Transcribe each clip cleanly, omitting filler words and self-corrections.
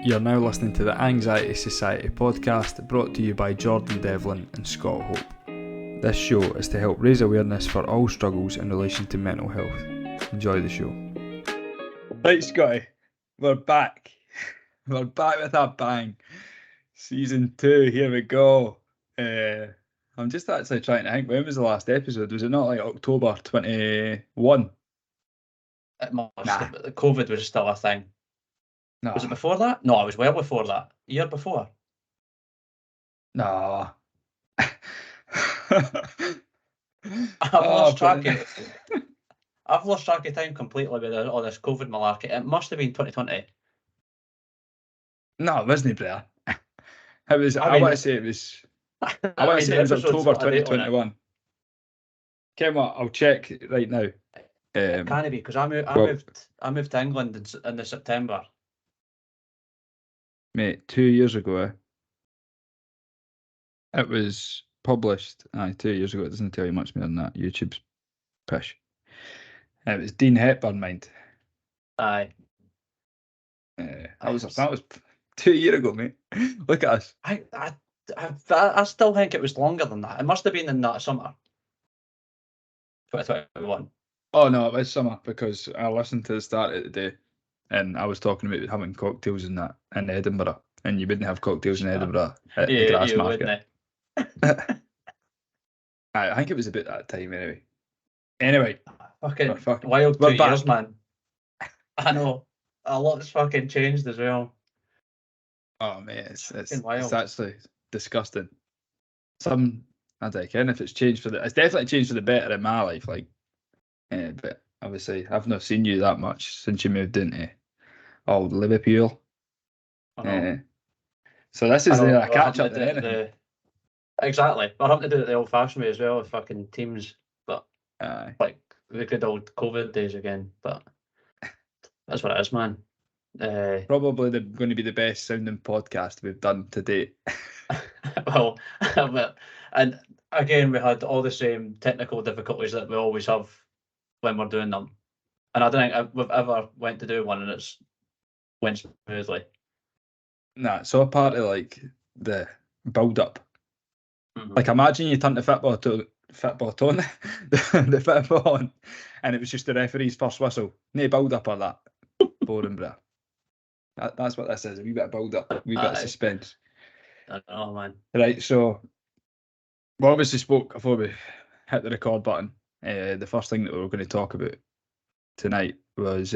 You're now listening to the Anxiety Society podcast, brought to you by Jordan Devlin and Scott Hope. This show is to help raise awareness for all struggles in relation to mental health. Enjoy the show. Right, Scotty, we're back. We're back with a bang. Season 2, here we go. I'm just actually trying to think, when was the last episode? Was it not like October 21? It must have, COVID was still a thing. No. Was it before that? No, it was well before that. Year before. No. I've lost track of time completely with all this COVID malarkey. It must have been 2020. No, it wasn't, Blair. It was. I want to say it was. I want to say it was October 2021. Ken, what? I'll check right now. It can't be, because I moved to England in the September. Mate, 2 years ago, it was published. 2 years ago. It doesn't tell you much more than that. YouTube's pish. It was Dean Hepburn, mind. Aye. That was 2 years ago, mate. Look at us. I still think it was longer than that. It must have been in that summer. 2021. Oh no, it was summer, because I listened to the start of the day and I was talking about having cocktails in Edinburgh, and you wouldn't have cocktails in Edinburgh at the Grassmarket. I think it was about that time anyway. Fucking wild 2 years, man. I know. A lot's fucking changed as well. Oh mate, it's actually disgusting. I don't know if it's changed for it's definitely changed for the better in my life, but obviously I've not seen you that much since you moved into old Liverpool. So this is a catch up then. Exactly. We're having to do it the old fashioned way as well, with fucking Teams, but like the good old COVID days again. But that's what it is, man. Probably going to be the best sounding podcast we've done to date. Well, and again, we had all the same technical difficulties that we always have when we're doing them, and I don't think we've ever went to do one and it's went smoothly. Nah, it's all part of like the build up. Mm-hmm. Like, imagine you turn the football on, the football on, and it was just the referee's first whistle. No build up or that. Boring, bruh. That's what this is. A wee bit of build up, a wee bit of suspense. I know, man. Right, so we obviously spoke before we hit the record button. The first thing that we were going to talk about tonight was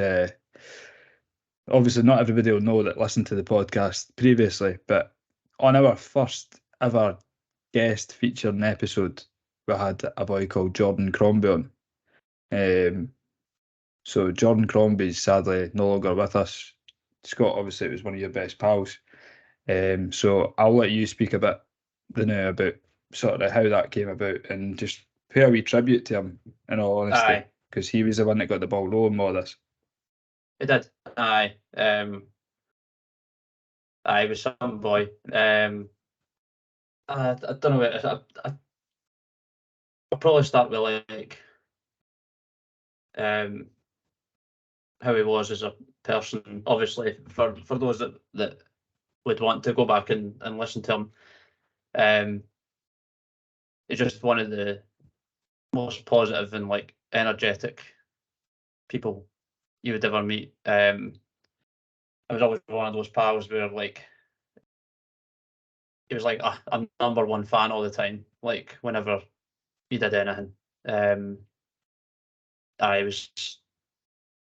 obviously not everybody will know that listened to the podcast previously, but on our first ever guest featuring episode, we had a boy called Jordan Crombie on. So Jordan Crombie is sadly no longer with us. Scott, obviously, it was one of your best pals. So I'll let you speak a bit now about sort of how that came about and just pay a wee tribute to him, in all honesty, because he was the one that got the ball rolling with this. It did. Aye. He was some boy. I don't know. I'll probably start with like how he was as a person. Obviously, for those that would want to go back and listen to him, he's just one of the most positive and like energetic people you would ever meet. I was always one of those pals where like he was like a number one fan all the time. Like whenever he did anything, I was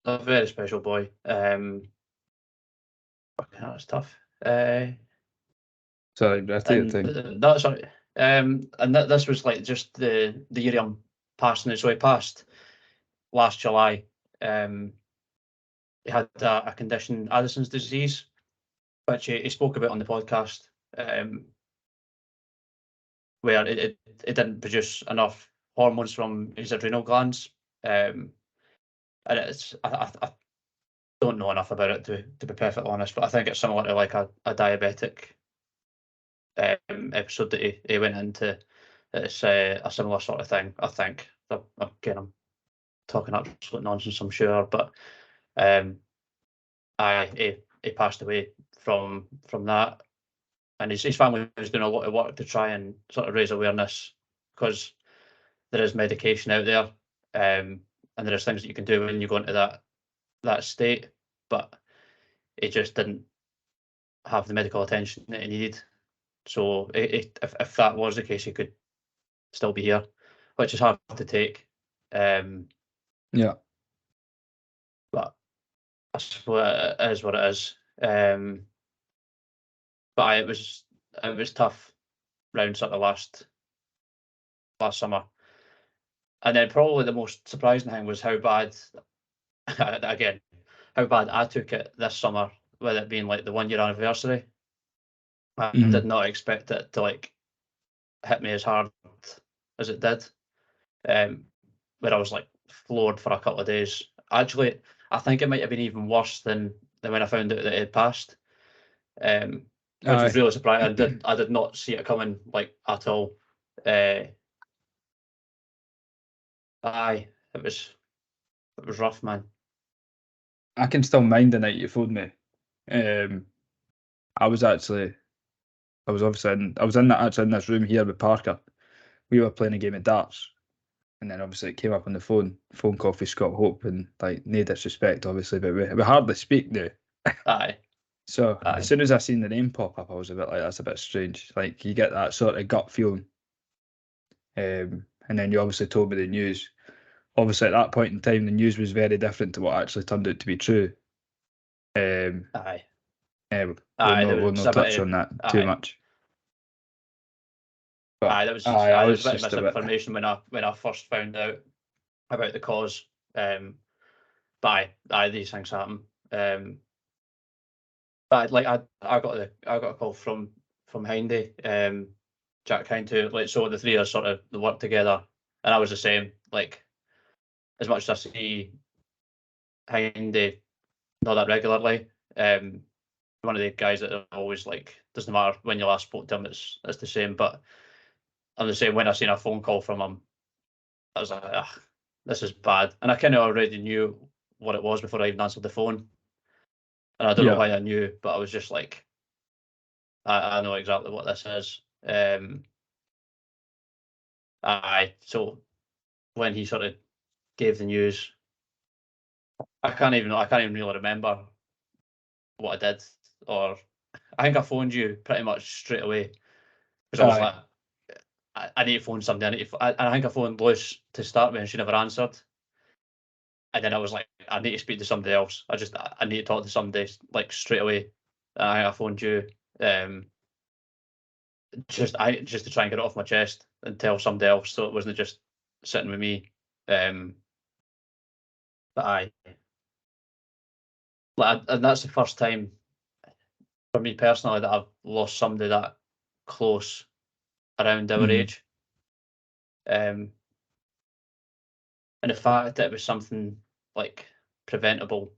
a very special boy. Fucking hell, that's tough. Sorry, that's it. And this was like just the year I'm passing. So he passed last July. He had a condition, Addison's disease, which he spoke about on the podcast, where it didn't produce enough hormones from his adrenal glands. And I don't know enough about it to be perfectly honest, but I think it's similar to like a diabetic episode that he went into. It's a similar sort of thing, I think. Again, I'm talking absolute nonsense, I'm sure, but he passed away from that, and his family was doing a lot of work to try and sort of raise awareness, because there is medication out there, and there is things that you can do when you go into that state, but he just didn't have the medical attention that he needed. So if that was the case, he could still be here, which is hard to take. Yeah. But I suppose it is what it is. But it was tough round sort of last summer. And then probably the most surprising thing was how bad, again, how bad I took it this summer, with it being like the 1 year anniversary. I did not expect it to like hit me as hard as it did. Where I was like floored for a couple of days. Actually, I think it might have been even worse than when I found out that it had passed. Which was really surprising. I did not see it coming like at all. Aye, it was rough, man. I can still mind the night you phoned me. I was in this room here with Parker. We were playing a game of darts, and then obviously it came up on the phone call for Scott Hope, and like, no disrespect obviously, but we hardly speak now. Aye. So Aye. As soon as I seen the name pop up, I was a bit like, that's a bit strange. Like, you get that sort of gut feeling. And then you obviously told me the news. Obviously, at that point in time, the news was very different to what actually turned out to be true. Aye. We'll not touch on that too much. But there was I was a bit of just misinformation when I first found out about the cause. But these things happen. But like I got a call from Hindy, Jack Hindy, like, so the three of us sort of worked together, and I was the same. Like, as much as I see Hindy not that regularly, one of the guys that always, like, doesn't matter when you last spoke to him, it's the same. But I'm the same. When I seen a phone call from him, I was like, this is bad, and I kind of already knew what it was before I even answered the phone. And I don't know why I knew, but I was just like, I know exactly what this is. So when he sort of gave the news, I can't even really remember what I did, or I think I phoned you pretty much straight away, because I was like, I need to phone somebody. I think I phoned Lois to start with, and she never answered. And then I was like, I need to speak to somebody else. I need to talk to somebody, like, straight away. I phoned you, just to try and get it off my chest and tell somebody else, so it wasn't just sitting with me. And that's the first time for me personally that I've lost somebody that close around our age. And the fact that it was something like preventable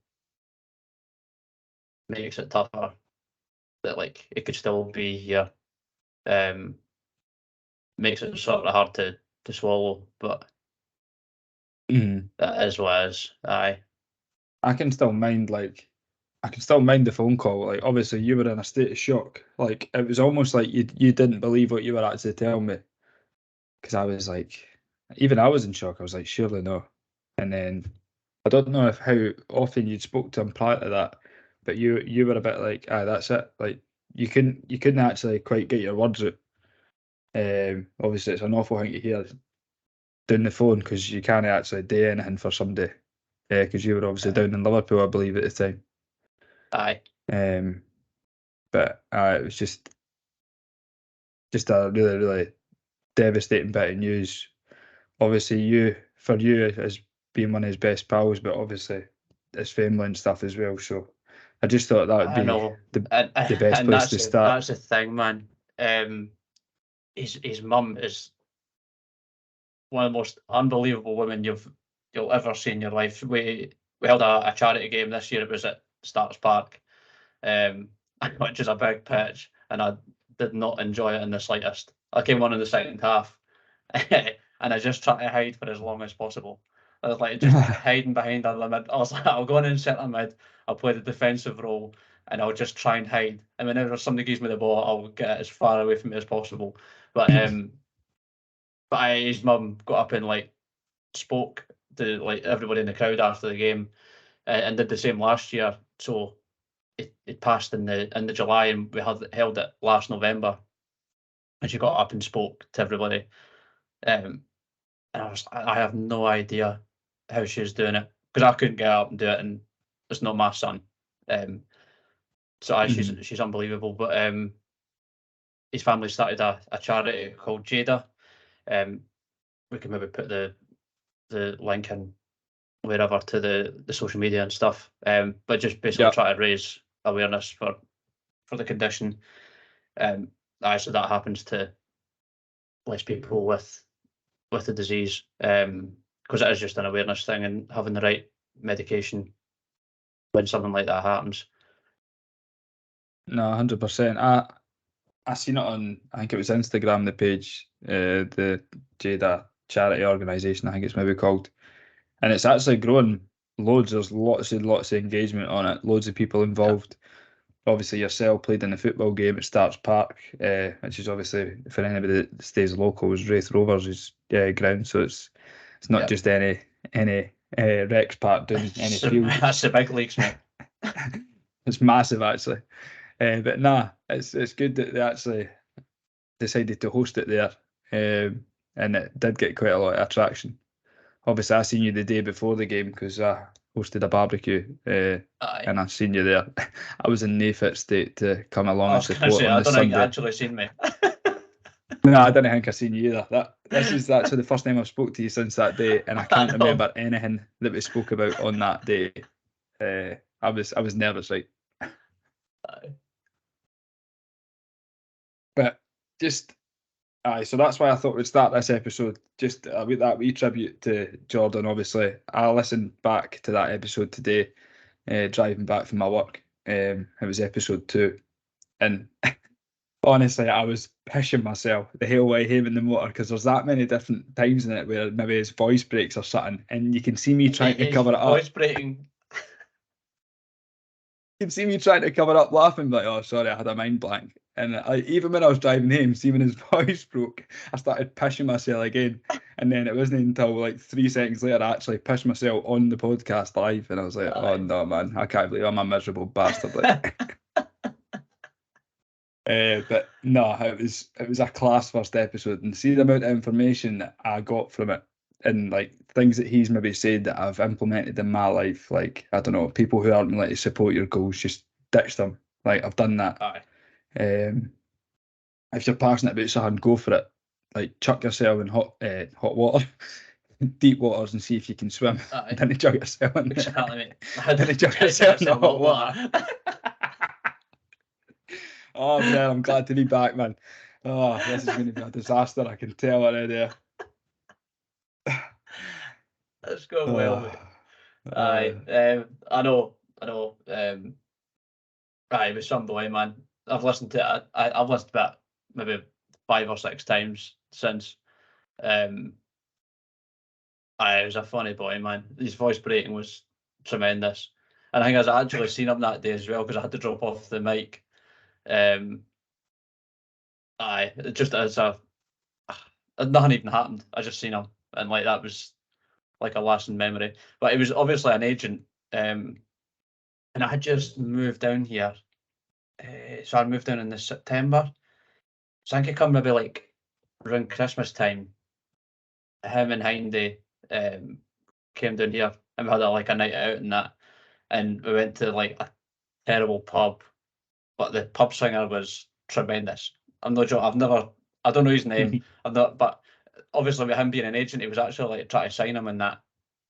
makes it tougher, that like it could still be here. Makes it sort of hard to swallow, but that is what it is. Aye. I can still mind the phone call. Like, obviously you were in a state of shock. Like, it was almost like you didn't believe what you were actually telling me. Because I was like, even I was in shock. I was like, surely no. And then I don't know how often you'd spoke to him prior to that, but you were a bit like, that's it. Like, you couldn't actually quite get your words out. Obviously it's an awful thing to hear down the phone, because you can't actually do anything for somebody. Because you were obviously down in Liverpool, I believe, at the time. Aye. But it was just a really, really devastating bit of news. Obviously, for you as being one of his best pals, but obviously his family and stuff as well. So I just thought that would be the best place to start. That's the thing, man. His mum is one of the most unbelievable women you'll ever see in your life. We held a charity game this year. It was at Starts Park, which is a big pitch, and I did not enjoy it in the slightest. I came on in the second half, and I just tried to hide for as long as possible. I was like just hiding behind a mid. I was like, I'll go in and sit a mid. I'll play the defensive role, and I'll just try and hide. And whenever somebody gives me the ball, I'll get it as far away from me as possible. But his mum got up and like spoke to like everybody in the crowd after the game, and did the same last year. So it passed in the July, and we held it last November. And she got up and spoke to everybody. And I have no idea how she's doing it, because I couldn't get up and do it, and it's not my son. So she's unbelievable. But his family started a charity called Jada. We can maybe put the link in wherever to the social media and stuff. But just basically try to raise awareness for the condition. So that happens to less people with the disease, because it is just an awareness thing, and having the right medication when something like that happens. No, 100%. I seen it on, I think it was Instagram, the page, the Jada charity organisation, I think it's maybe called, and it's actually growing loads. There's lots and lots of engagement on it, loads of people involved. Obviously, yourself played in the football game at Starks Park, which is obviously, for anybody that stays local, is Wraith Rovers' ground. So it's not just any Rex Park doing any field. That's the big leagues, mate. It's massive, actually. But nah, it's good that they actually decided to host it there, and it did get quite a lot of attraction. Obviously, I seen you the day before the game because I hosted a barbecue, and I seen you there. I was in no fit state to come along and support on I the don't Sunday. think you actually seen me. No, I didn't think I seen you either. This is actually the first time I've spoke to you since that day, and I can't remember anything that we spoke about on that day. I was nervous, right? But just so that's why I thought we'd start this episode, just with that wee tribute to Jordan. Obviously, I listened back to that episode today, driving back from my work. It was episode 2, and honestly, I was pissing myself the whole way home in the motor, because there's that many different times in it where maybe his voice breaks or something, and you can see me trying to cover it up. Voice breaking. You can see me trying to cover up laughing, like, oh, sorry, I had a mind blank. And even when I was driving home, see when his voice broke, I started pissing myself again. And then it wasn't until like 3 seconds later I actually pissed myself on the podcast live, and I was like, oh no, man, I can't believe I'm a miserable bastard. Like. But no, it was a class first episode, and see the amount of information that I got from it, and like things that he's maybe said that I've implemented in my life. Like, I don't know, people who aren't like to support your goals, just ditch them. Like, I've done that. If you're passionate about something, go for it. Like, chuck yourself in hot water, deep waters, and see if you can swim. Then chuck yourself in. Exactly. Then chuck yourself in hot water. Oh man, I'm glad to be back, man. Oh, this is going to be a disaster. I can tell already. That's going well, mate. I know. It was some boy, man. I've listened to it. I've listened to it maybe 5 or 6 times since. It was a funny boy, man. His voice breaking was tremendous. And I think I was actually seen him that day as well, because I had to drop off the mic. Just as nothing even happened. I just seen him, and like that was like a lasting memory. But he was obviously an agent, and I had just moved down here. So I moved down in the September. So I think it come maybe like around Christmas time. Him and Hindy came down here, and we had like a night out and that, and we went to like a terrible pub, but the pub singer was tremendous. I'm not sure. I don't know his name. But obviously with him being an agent, he was actually like trying to sign him and that.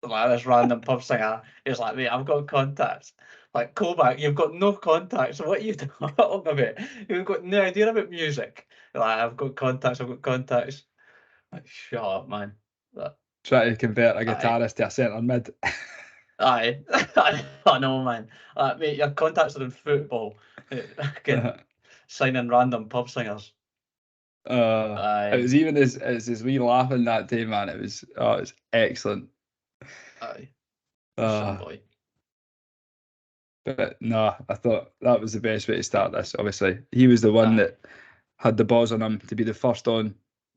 Like this random pub singer, he's like, mate, I've got contacts. Like, Kovac, you've got no contacts. What are you talking about? You've got no idea about music. Like, I've got contacts. Like, shut up, man. Try to convert a guitarist to a centre mid. I know, man. Mate, your contacts are in football. Signing random pub singers. It was even as we laughing that day, man. It was excellent. Some boy. But no, I thought that was the best way to start this. Obviously, he was the one that had the balls on him to be the first on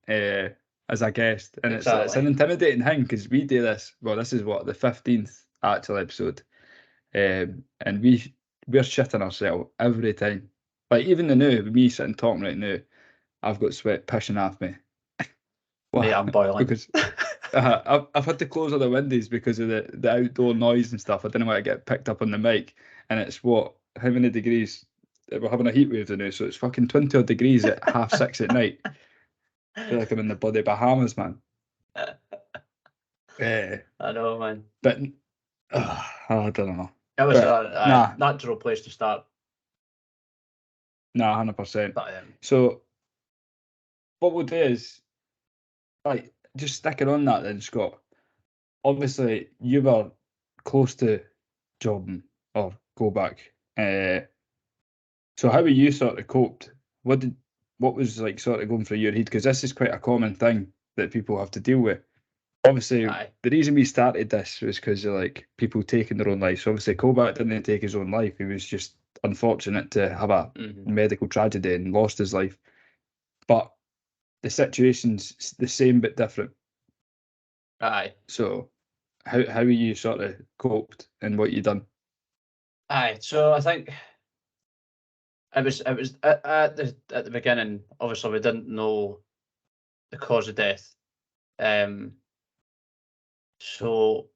as a guest, and it's an intimidating thing because we do this. Well, this is what the 15th actual episode, and we're shitting ourselves every time. Like even the new me sitting talking right now, I've got sweat pushing off me. Mate, I'm boiling because I've had to close all the windows because of the outdoor noise and stuff. I didn't want to get picked up on the mic, and it's how many degrees? We're having a heat wave now, so it's fucking 20 odd degrees at 6:30 at night. I feel like I'm in the bloody Bahamas, man. I know, man. But I don't know. It was a natural place to start. Nah, 100%. So what we'll do is, like, just sticking on that then, Scott. Obviously, you were close to Jordan or go back. So how were you sort of coped? What was like sort of going through your head? Because this is quite a common thing that people have to deal with. Obviously, the reason we started this was because of like people taking their own lives. So obviously, Kovac didn't take his own life. He was just unfortunate to have a medical tragedy and lost his life. But the situation's the same but different. Aye. So how you sort of coped and what you done? Aye. So I think it was at the beginning. Obviously, we didn't know the cause of death. So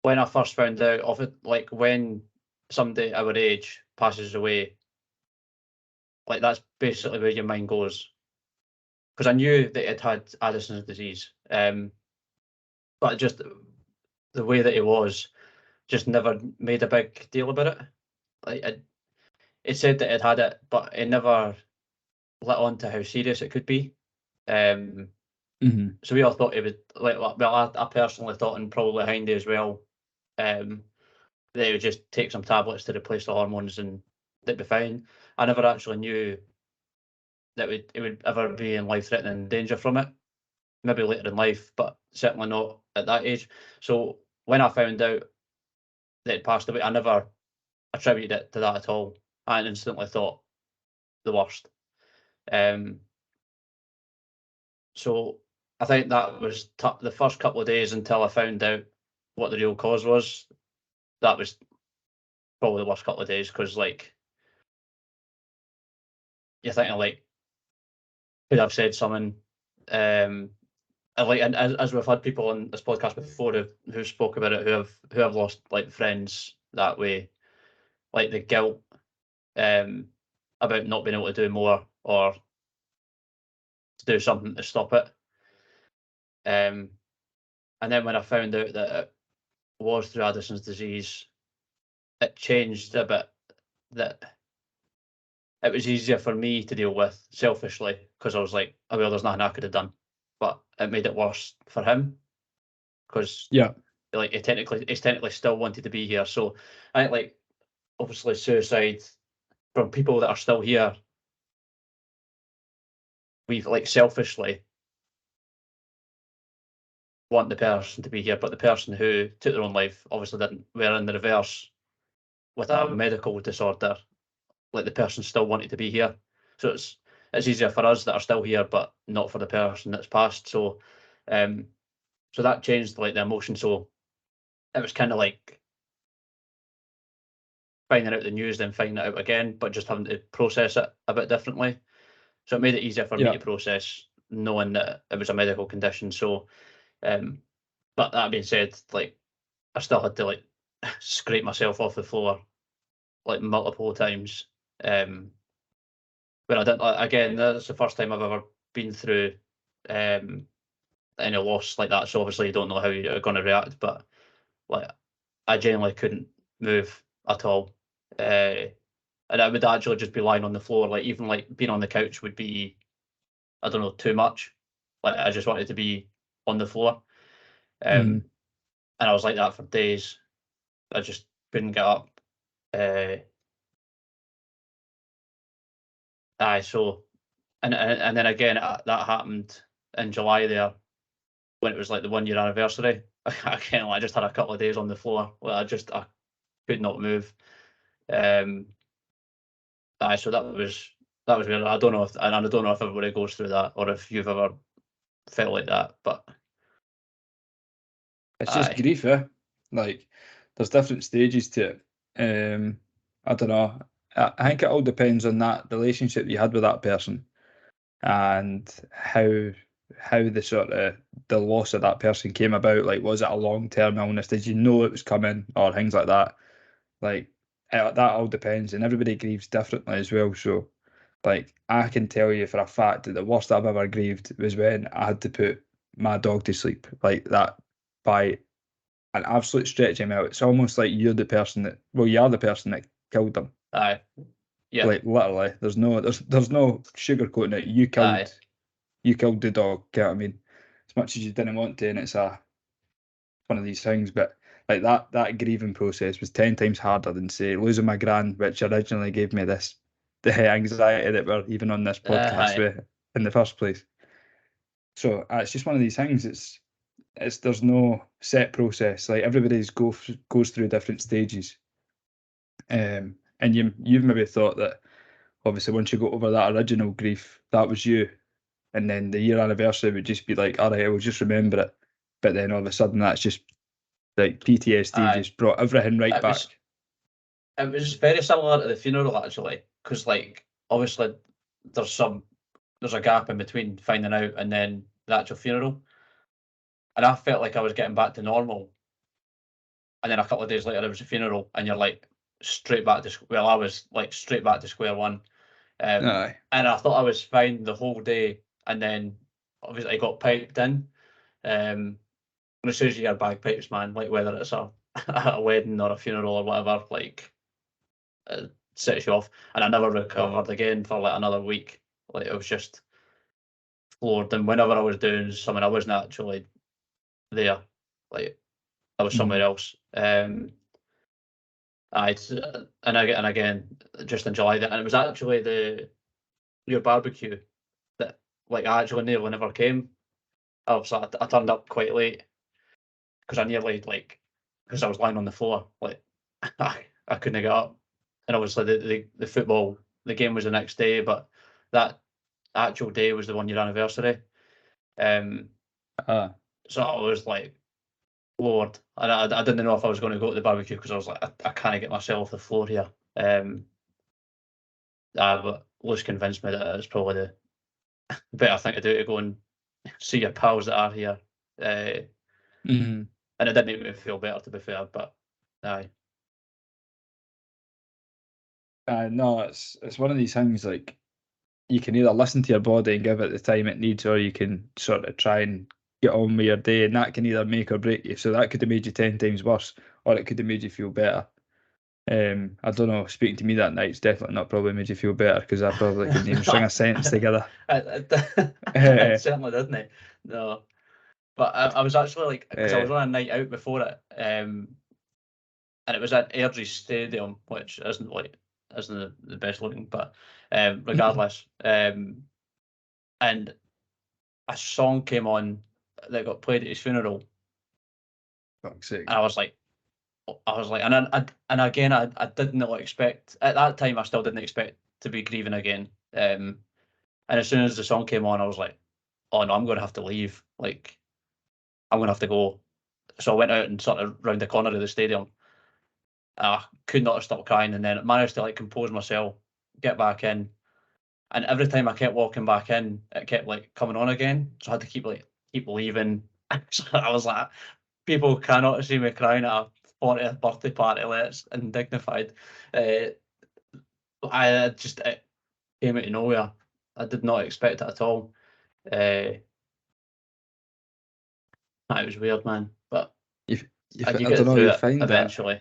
when I first found out of it, like when somebody our age passes away, like that's basically where your mind goes. Because I knew that it had Addison's disease, but just the way that it was, just never made a big deal about it. Like it said that it had it, but it never let on to how serious it could be. So we all thought it would, well, I personally thought, and probably Hindy as well, that it would just take some tablets to replace the hormones and that'd be fine. I never actually knew that it would ever be in life-threatening danger from it. Maybe later in life, but certainly not at that age. So when I found out that it passed away, I never attributed it to that at all. I instantly thought the worst. So I think that was the first couple of days until I found out what the real cause was. That was probably the worst couple of days because, like, you're thinking, like, could I've said something? And as we've had people on this podcast before who spoke about it, who have lost like friends that way, like the guilt about not being able to do more or to do something to stop it. And then when I found out that it was through Addison's disease, it changed a bit. That it was easier for me to deal with selfishly because I was like, oh well, there's nothing I could have done, but it made it worse for him because like he technically still wanted to be here. So I think, like, obviously suicide from people that are still here, we've like selfishly want the person to be here, but the person who took their own life obviously didn't. We're in the reverse with a medical disorder. Like the person still wanted to be here, so it's easier for us that are still here, but not for the person that's passed. So, so that changed like the emotion. So it was kind of like finding out the news, then finding it out again, but just having to process it a bit differently. So it made it easier for me to process knowing that it was a medical condition. So, but that being said, like I still had to like scrape myself off the floor like multiple times. When I didn't, again, that's the first time I've ever been through any loss like that. So obviously you don't know how you're going to react, but like I genuinely couldn't move at all. And I would actually just be lying on the floor. Like even like being on the couch would be, I don't know, too much. Like I just wanted to be on the floor. And I was like that for days. I just couldn't get up. So and then again that happened in July there when it was like the 1 year anniversary. I just had a couple of days on the floor where I could not move. So that was weird. I don't know if everybody goes through that, or if you've ever felt like that, but it's just grief, eh? Like, there's different stages to it. I don't know. I think it all depends on that relationship you had with that person, and how the sort of the loss of that person came about. Like, was it a long-term illness? Did you know it was coming, or things like that? Like, that all depends, and everybody grieves differently as well. So, like, I can tell you for a fact that the worst I've ever grieved was when I had to put my dog to sleep, like that, by an absolute stretch him out. It's almost like you're the person that, well, you are the person that killed them. aye, yeah, Like, literally, there's no sugarcoating it. You killed the dog. You know what I mean? As much as you didn't want to, and it's one of these things. But like that grieving process was 10 times harder than, say, losing my gran, which originally gave me the anxiety that we're even on this podcast with in the first place. So it's just one of these things. It's there's no set process. Like, everybody's goes through different stages. And you've maybe thought that, obviously, once you got over that original grief, that was you, and then the year anniversary would just be like, all right, I will just remember it. But then all of a sudden, that's just like PTSD just brought everything right back. It was very similar to the funeral, actually, because, like, obviously there's a gap in between finding out and then the actual funeral, and I felt like I was getting back to normal, and then a couple of days later there was a funeral, and you're like straight back to I was like straight back to square one. And I thought I was fine the whole day, and then obviously I got piped in. And as soon as you hear bagpipes, man, like whether it's a wedding or a funeral or whatever, like it sets you off. And I never recovered again for like another week. Like, it was just floored. And whenever I was doing something, I wasn't actually there. Like, I was somewhere else. And again, just in July, and it was actually your barbecue that, like, I actually nearly never came. Obviously, I turned up quite late because I nearly, like, because I was lying on the floor, like, I couldn't get up. And obviously the football, the game was the next day, but that actual day was the 1 year anniversary. So I was like, Lord, and I didn't know if I was going to go to the barbecue because I was like, I can't get myself off the floor here. But Lewis convinced me that it's probably the better thing to do, to go and see your pals that are here. And it did make me feel better, to be fair, but aye. No, it's one of these things, like, you can either listen to your body and give it the time it needs, or you can sort of try and get on with your day, and that can either make or break you. So that could have made you 10 times worse, or it could have made you feel better. I don't know, speaking to me that night's definitely not probably made you feel better, because I probably couldn't even string a sentence together. It certainly didn't. No. But I was actually, like, because I was on a night out before it, and it was at Airdrie Stadium, which isn't the best looking, but regardless, and a song came on that got played at his funeral. Fuck's sake. And I was like, and again, I did not expect, at that time, I still didn't expect to be grieving again. And as soon as the song came on, I was like, oh no, I'm going to have to leave. Like, I'm going to have to go. So I went out and sort of round the corner of the stadium. I could not have stopped crying, and then managed to, like, compose myself, get back in. And every time I kept walking back in, it kept, like, coming on again. So I had to keep leaving. So I was like, people cannot see me crying at a 40th birthday party. It's undignified. It came out of nowhere. I did not expect it at all. It was weird, man. But you get through it eventually.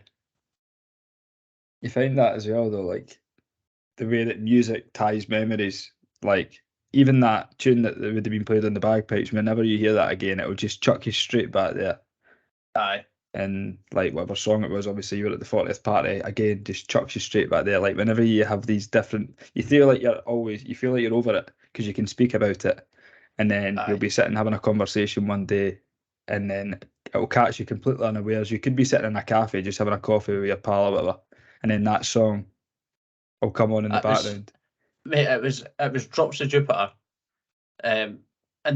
You find that as well, though, like, the way that music ties memories. Like, even that tune that would have been played on the bagpipes, whenever you hear that again, it will just chuck you straight back there. Aye. And, like, whatever song it was, obviously you were at the 40th party, again, just chucks you straight back there. Like, whenever you have these different, you feel like you're over it because you can speak about it, and then you'll be sitting having a conversation one day, and then it'll catch you completely unawares. You could be sitting in a cafe just having a coffee with your pal or whatever, and then that song will come on in the background. Mate, it was Drops of Jupiter. And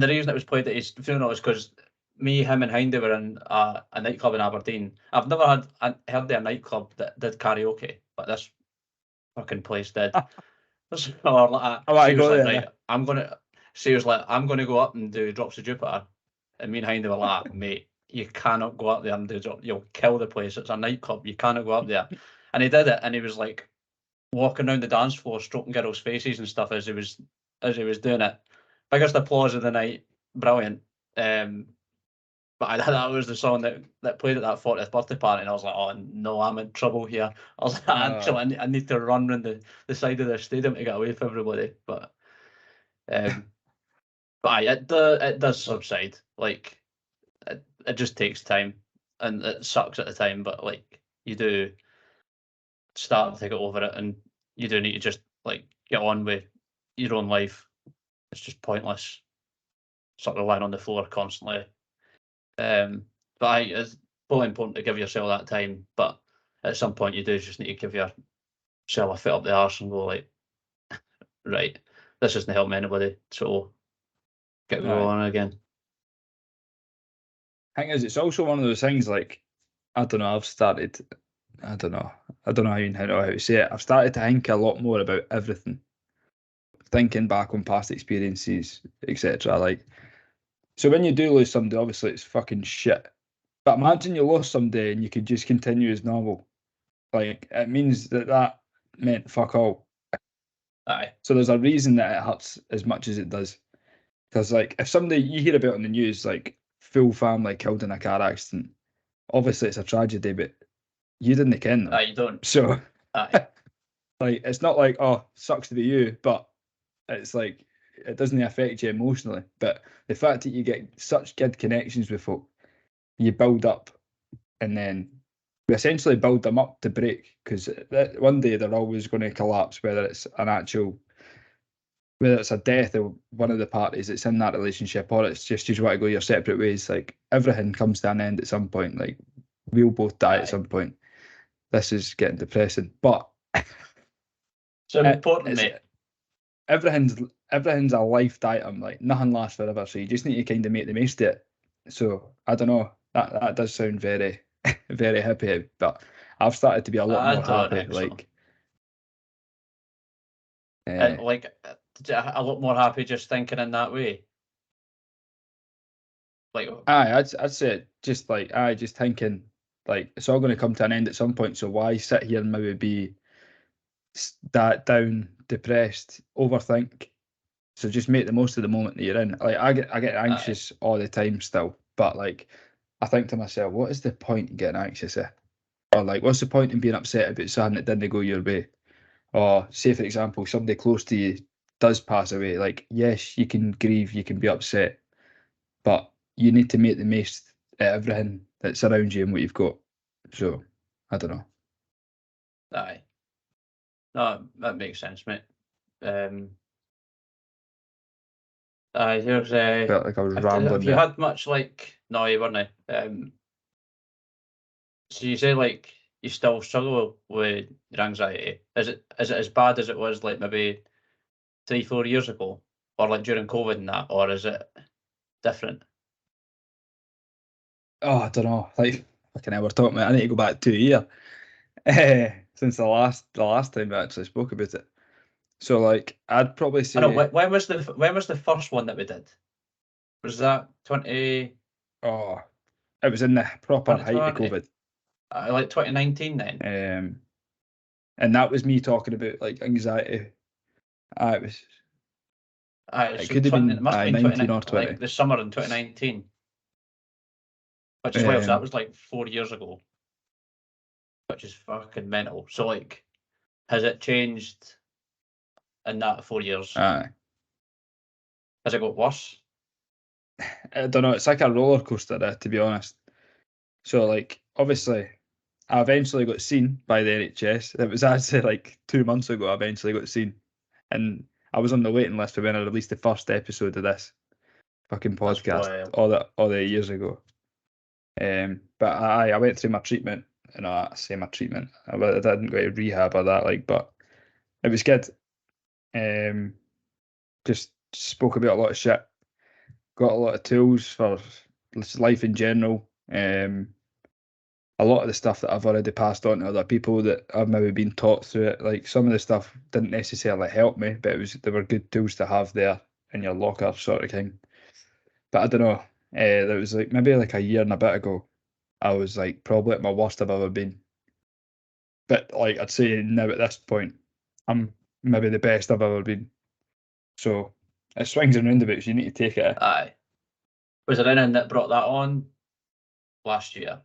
the reason it was played at his funeral was because me, him, and Hindy were in a nightclub in Aberdeen. I've never heard of a nightclub that did karaoke, but this fucking place did. So, she was like, right, she was like, I'm gonna go up and do Drops of Jupiter. And me and Hindy were like, mate, you cannot go up there and do Drops. You'll kill the place. It's a nightclub. You cannot go up there. And he did it, and he was like walking around the dance floor, stroking girls' faces and stuff as he was doing it. Biggest applause of the night, brilliant. But that was the song that played at that 40th birthday party, and I was like, oh no, I'm in trouble here. I was like, actually, I need to run around the side of the stadium to get away from everybody. But it does subside. Like it just takes time, and it sucks at the time. But like you do start to get over it, and you do need to just like get on with your own life. It's just pointless sort of lying on the floor constantly. But it's probably important to give yourself that time. But at some point, you do just need to give yourself a foot up the arse and go like, right, this isn't helping anybody. So get going on again. Thing is, it's also one of those things like, I don't know, I don't know how to say it. I've started to think a lot more about everything. Thinking back on past experiences, etc. Like, so when you do lose somebody, obviously it's fucking shit. But imagine you lost somebody and you could just continue as normal. Like, it means that meant fuck all. Aye. So there's a reason that it hurts as much as it does. Because like, if somebody you hear about on the news, like full family killed in a car accident, obviously it's a tragedy, but you didn't ken them. You don't. So, like, it's not like, oh, sucks to be you, but it's like, it doesn't affect you emotionally. But the fact that you get such good connections with folk, you build up, and then we essentially build them up to break, because one day they're always going to collapse, whether it's a death of one of the parties that's in that relationship, or it's just you want to go your separate ways. Like, everything comes to an end at some point. Like, we'll both die at some point. This is getting depressing, but so important, mate. Everything's a life item. Like, nothing lasts forever, so you just need to kind of make the most of it. So I don't know. That does sound very, very happy, but I've started to be a lot more happy. Like, a lot more happy just thinking in that way. Like, I'd say just like just thinking like it's all going to come to an end at some point. So why sit here and maybe be that down, depressed, overthink? So just make the most of the moment that you're in. Like, I get anxious all the time still, but like I think to myself, what is the point in getting anxious? Or like, what's the point in being upset about something that didn't go your way? Or say, for example, somebody close to you does pass away. Like, yes, you can grieve, you can be upset, but you need to make the most of everything that's around you and what you've got. So, I don't know. Aye. No, that makes sense, mate. Here's Felt like I was rambling. Have you had much like? No, you weren't. So you say like you still struggle with your anxiety. Is it as bad as it was like maybe 3-4 years ago, or like during COVID and that, or is it different? Oh, I don't know. Like, fucking hell, we're talking about. I need to go back 2 years since the last time we actually spoke about it. So, like, I'd probably say. When was the first one that we did? Was that 20? Oh, it was in the proper height of COVID. Like 2019 then. And that was me talking about like anxiety. It was. It could have been 19 or 20. Like the summer in 2019. Which is wild. So that was like 4 years ago. Which is fucking mental. So like, has it changed in that 4 years? Aye. Has it got worse? I don't know. It's like a roller coaster, to be honest. So like, obviously, I eventually got seen by the NHS. It was actually like 2 months ago. I eventually got seen, and I was on the waiting list for when I released the first episode of this fucking podcast all the years ago. But I went through my treatment, and I say my treatment. I didn't go to rehab or that, like, but it was good. Just spoke about a lot of shit. Got a lot of tools for life in general. A lot of the stuff that I've already passed on to other people that I've maybe been taught through it. Like some of the stuff didn't necessarily help me, but they were good tools to have there in your locker, sort of thing. But I don't know. That was like maybe like a year and a bit ago. I was like probably at my worst I've ever been. But like I'd say now at this point, I'm maybe the best I've ever been. So it swings and roundabouts. You need to take it. Aye. Was there anything that brought that on last year?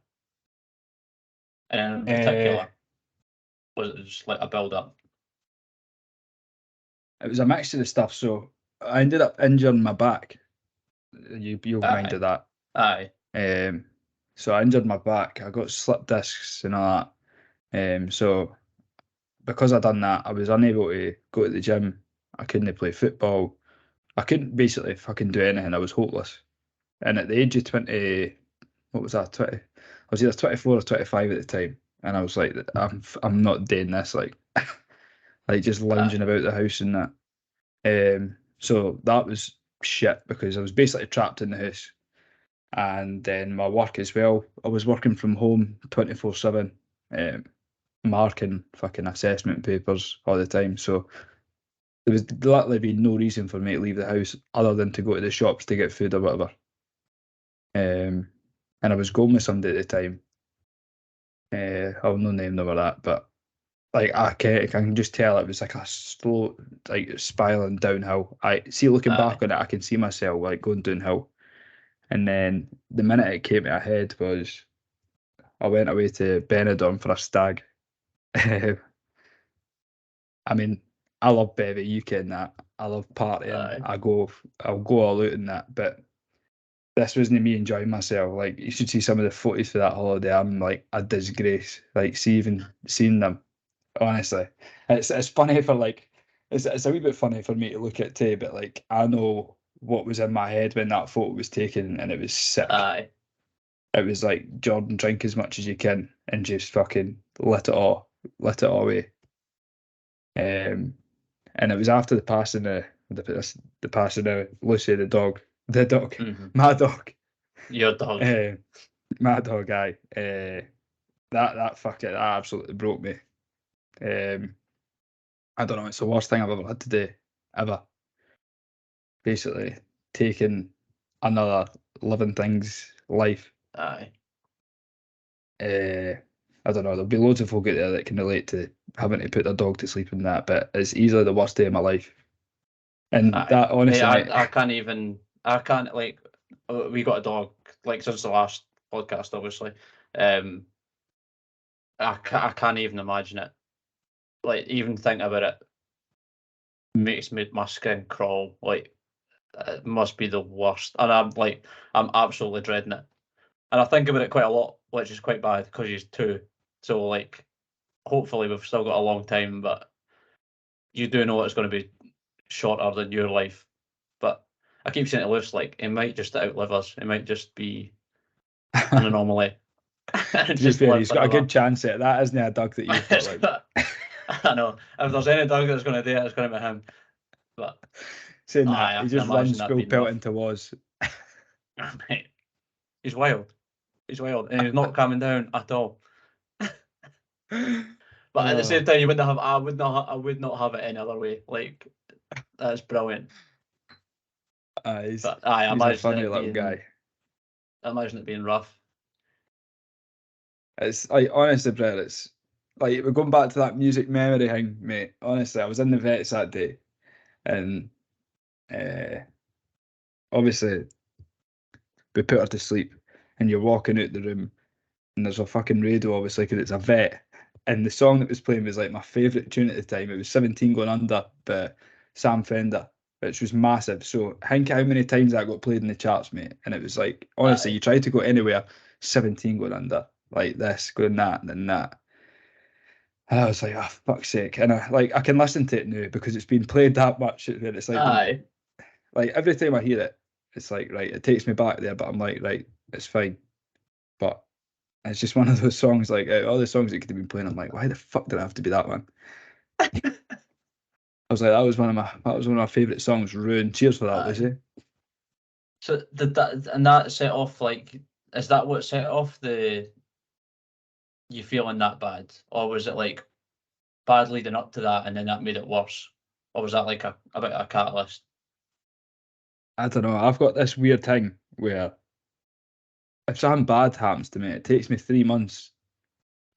And in particular, was it just like a build up? It was a mixture of stuff. So I ended up injuring my back. You'll mind of that. Aye. So I injured my back. I got slip discs and all that. So because I done that, I was unable to go to the gym. I couldn't play football. I couldn't basically fucking do anything. I was hopeless. And at the age of 20, what was that? 20. I was either 24 or 25 at the time, and I was like, I'm not doing this. Like, like just lounging about the house and that. So that was shit because I was basically trapped in the house. And then my work as well. I was working from home 24/7, marking fucking assessment papers all the time. So there was literally been no reason for me to leave the house other than to go to the shops to get food or whatever. And I was going with somebody at the time. I'll no name them or that, but like I can just tell it was like a slow, like spiraling downhill. I see looking back on it, I can see myself like going downhill. And then the minute it came to a head was I went away to Benidorm for a stag. I mean, I love bevy, you ken that. I love partying. I'll go all out in that. But this wasn't me enjoying myself. Like you should see some of the footage for that holiday. I'm like a disgrace. Like even seeing them, honestly, it's funny for like it's a wee bit funny for me to look at too. But like I know what was in my head when that photo was taken, and it was sick. Aye. It was like Jordan, drink as much as you can and just fucking let it all away. And it was after the passing of the passing of Lucy, the dog, my dog, your dog, my dog. That fuck it, that absolutely broke me. I don't know. It's the worst thing I've ever had to do, ever. Basically, taking another living thing's life. Aye. I don't know. There'll be loads of folk out there that can relate to having to put their dog to sleep in that, but it's easily the worst day of my life. And that honestly, I can't like. We got a dog like since the last podcast, obviously. I can't even imagine it. Like even thinking about it makes my skin crawl. Like it must be the worst, and I'm absolutely dreading it. And I think about it quite a lot, which is quite bad because he's 2. So like, hopefully we've still got a long time, but you do know it's going to be shorter than your life. But I keep saying to Lewis, like, it might just outlive us. It might just be an anomaly. Just fair, he's got a good chance at that, isn't it? A dog that you've got. Like. I know. If there's any dog that's going to do it, it's going to be him. But saying that, he just runs full pelt into Woz. He's wild. He's wild, and he's not calming down at all. But at the same time, I would not have it any other way. Like that's brilliant. He's a funny little guy. I imagine it being rough. It's like honestly, Brett, it's like we're going back to that music memory thing, mate. Honestly, I was in the vets that day, and obviously we put her to sleep, and you're walking out the room, and there's a fucking radio, obviously, because it's a vet. And the song that was playing was like my favourite tune at the time. It was 17 Going Under by Sam Fender, which was massive. So think how many times that got played in the charts, mate. And it was like, honestly, you try to go anywhere, 17 Going Under, like this, going that, and then that. And I was like, oh, fuck's sake. And I can listen to it now because it's been played that much. And it's like, like every time I hear it, it's like, right, it takes me back there, but I'm like, right, it's fine. But it's just one of those songs, like all the songs that could have been playing, I'm like, why the fuck did it have to be that one? I was like, that was one of my favourite songs. Ruin. Cheers for that, Lucy. So did that set off, like, is that what set off the you feeling that bad, or was it like bad leading up to that and then that made it worse, or was that like a bit of a catalyst? I don't know. I've got this weird thing where if something bad happens to me, it takes me 3 months.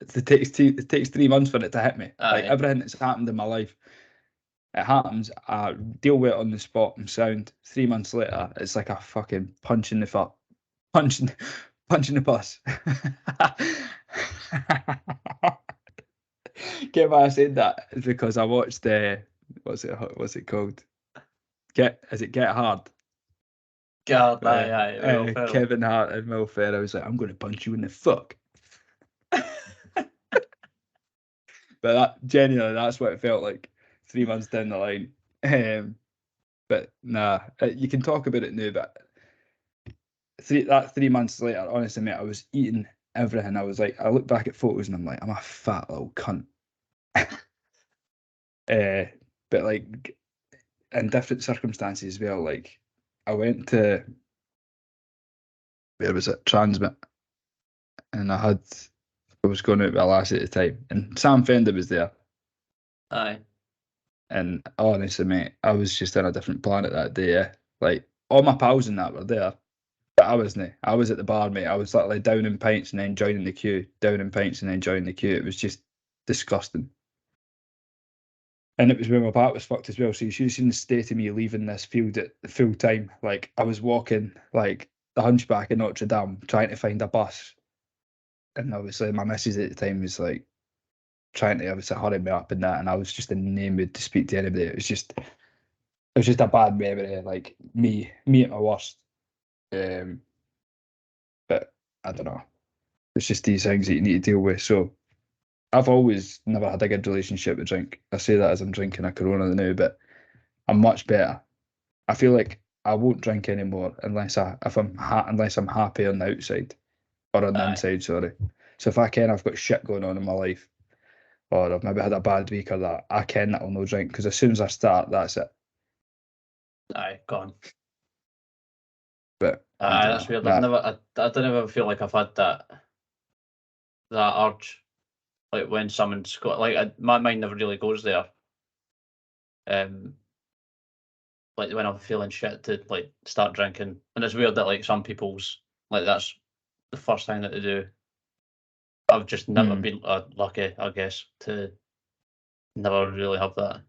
It takes 3 months for it to hit me. Like Aye. everything that's happened in my life, it happens. I deal with it on the spot and sound. 3 months later, it's like a fucking punch in the fuck, punching, punching the bus. Get why I said that is because I watched what's it called? Is it Get Hard? God, aye, Will Ferrell. Kevin Hart and Will Ferrell was like, I'm going to punch you in the fuck. But that genuinely, that's what it felt like 3 months down the line. But nah, you can talk about it now. But 3 months later, honestly, mate, I was eating everything. I was like, I look back at photos and I'm like, I'm a fat little cunt. But like in different circumstances as well. Like I went to where was it? Transmit, and I was going out with a lassie at the time, and Sam Fender was there. Aye. And honestly, mate, I was just on a different planet that day. Yeah. Like all my pals and that were there, but I wasn't. I was at the bar, mate. I was literally down in pints and then joining the queue, down in pints and then joining the queue. It was just disgusting. And it was when my back was fucked as well. So you should have seen the state of me leaving this field at full time. Like I was walking like the Hunchback of Notre Dame, trying to find a bus. And obviously my missus at the time was like trying to obviously hurry me up and that, and I was just in no mood to speak to anybody. It was just a bad memory, like me at my worst. But I don't know. It's just these things that you need to deal with. So I've always never had a good relationship with drink. I say that as I'm drinking a Corona now, but I'm much better. I feel like I won't drink anymore unless I'm happy on the outside or on the Aye. inside. Sorry. So if I can, I've got shit going on in my life, or I've maybe had a bad week or that, I can that I'll no drink because as soon as I start, that's it. Aye, gone. But I Aye, don't that's know. weird. Nah, I don't ever feel like I've had that urge, like when someone's got like my mind never really goes there. Like when I'm feeling shit to like start drinking, and it's weird that like some people's like that's the first thing that they do. I've just never been lucky, I guess, to never really have that.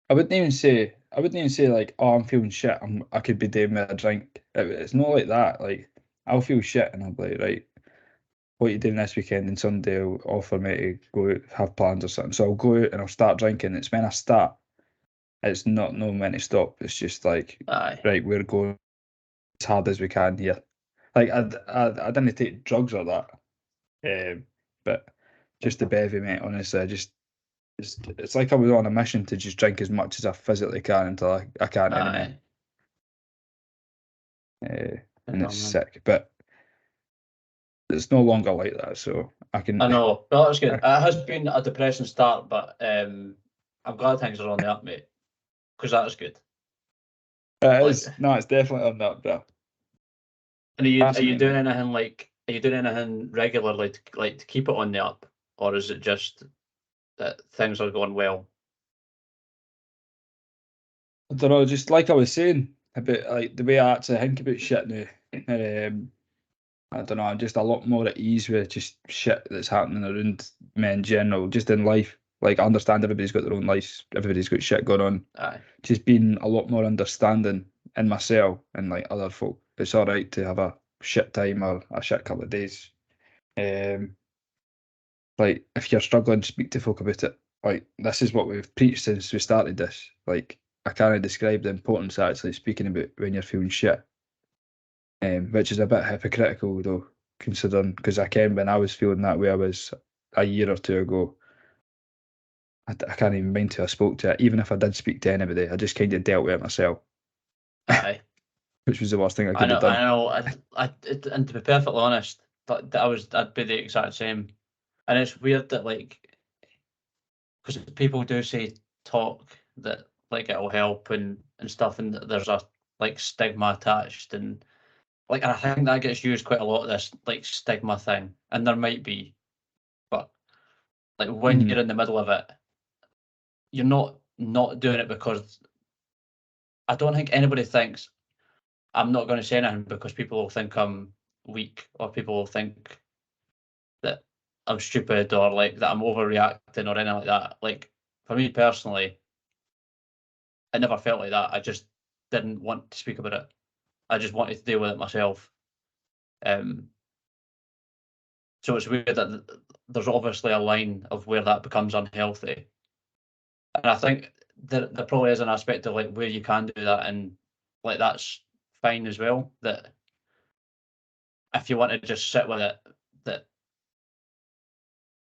I wouldn't even say like, oh, I'm feeling shit. I could be doing with a drink. It's not like that. Like I'll feel shit and I'll be like, right, what are you doing this weekend? And Sunday will offer me to go out, have plans or something. So I'll go out and I'll start drinking. It's when I start, it's not knowing when to stop. It's just like, Aye, right, we're going as hard as we can here. Like I didn't take drugs or that, but just the bevy, mate. Honestly, it's like I was on a mission to just drink as much as I physically can until I can't anymore. aye. And it's Man. sick, but it's no longer like that. So I can. I know. Well, that's good. It has been a depressing start, but I'm glad things are on the up, mate. Because that's good. Like, It's definitely on that, bro. and are you doing Fascinating. anything like are you doing anything regularly to keep it on the up, or is it just that things are going well? I don't know, just like I was saying about like the way I actually think about shit now. I don't know, I'm just a lot more at ease with just shit that's happening around me in general, just in life. Like I understand everybody's got their own lives, everybody's got shit going on. Aye, Just being a lot more understanding in myself and like other folk. It's all right to have a shit time or a shit couple of days. Um, like if you're struggling, speak to folk about it. Like this is what we've preached since we started this. Like I can't describe the importance of actually speaking about when you're feeling shit, which is a bit hypocritical though, considering because I can when I was feeling that way, I was a year or two ago. I can't even mind who I spoke to. Even if I did speak to anybody, I just kind of dealt with it myself. aye. which was the worst thing I I could know, have done. I know. And to be perfectly honest, I'd be the exact same. And it's weird that because people do say talk that it'll help and stuff, and there's a stigma attached, and and I think that gets used quite a lot, this stigma thing, and there might be, but when Mhm. you're in the middle of it, you're not doing it because I don't think anybody thinks I'm not going to say anything because people will think I'm weak, or people will think that I'm stupid, or that I'm overreacting or anything like that. For me personally, I never felt like that. I just didn't want to speak about it. I just wanted to deal with it myself. Um, so it's weird that there's obviously a line of where that becomes unhealthy, and I think there probably is an aspect of where you can do that, and that's fine as well. That if you want to just sit with it, that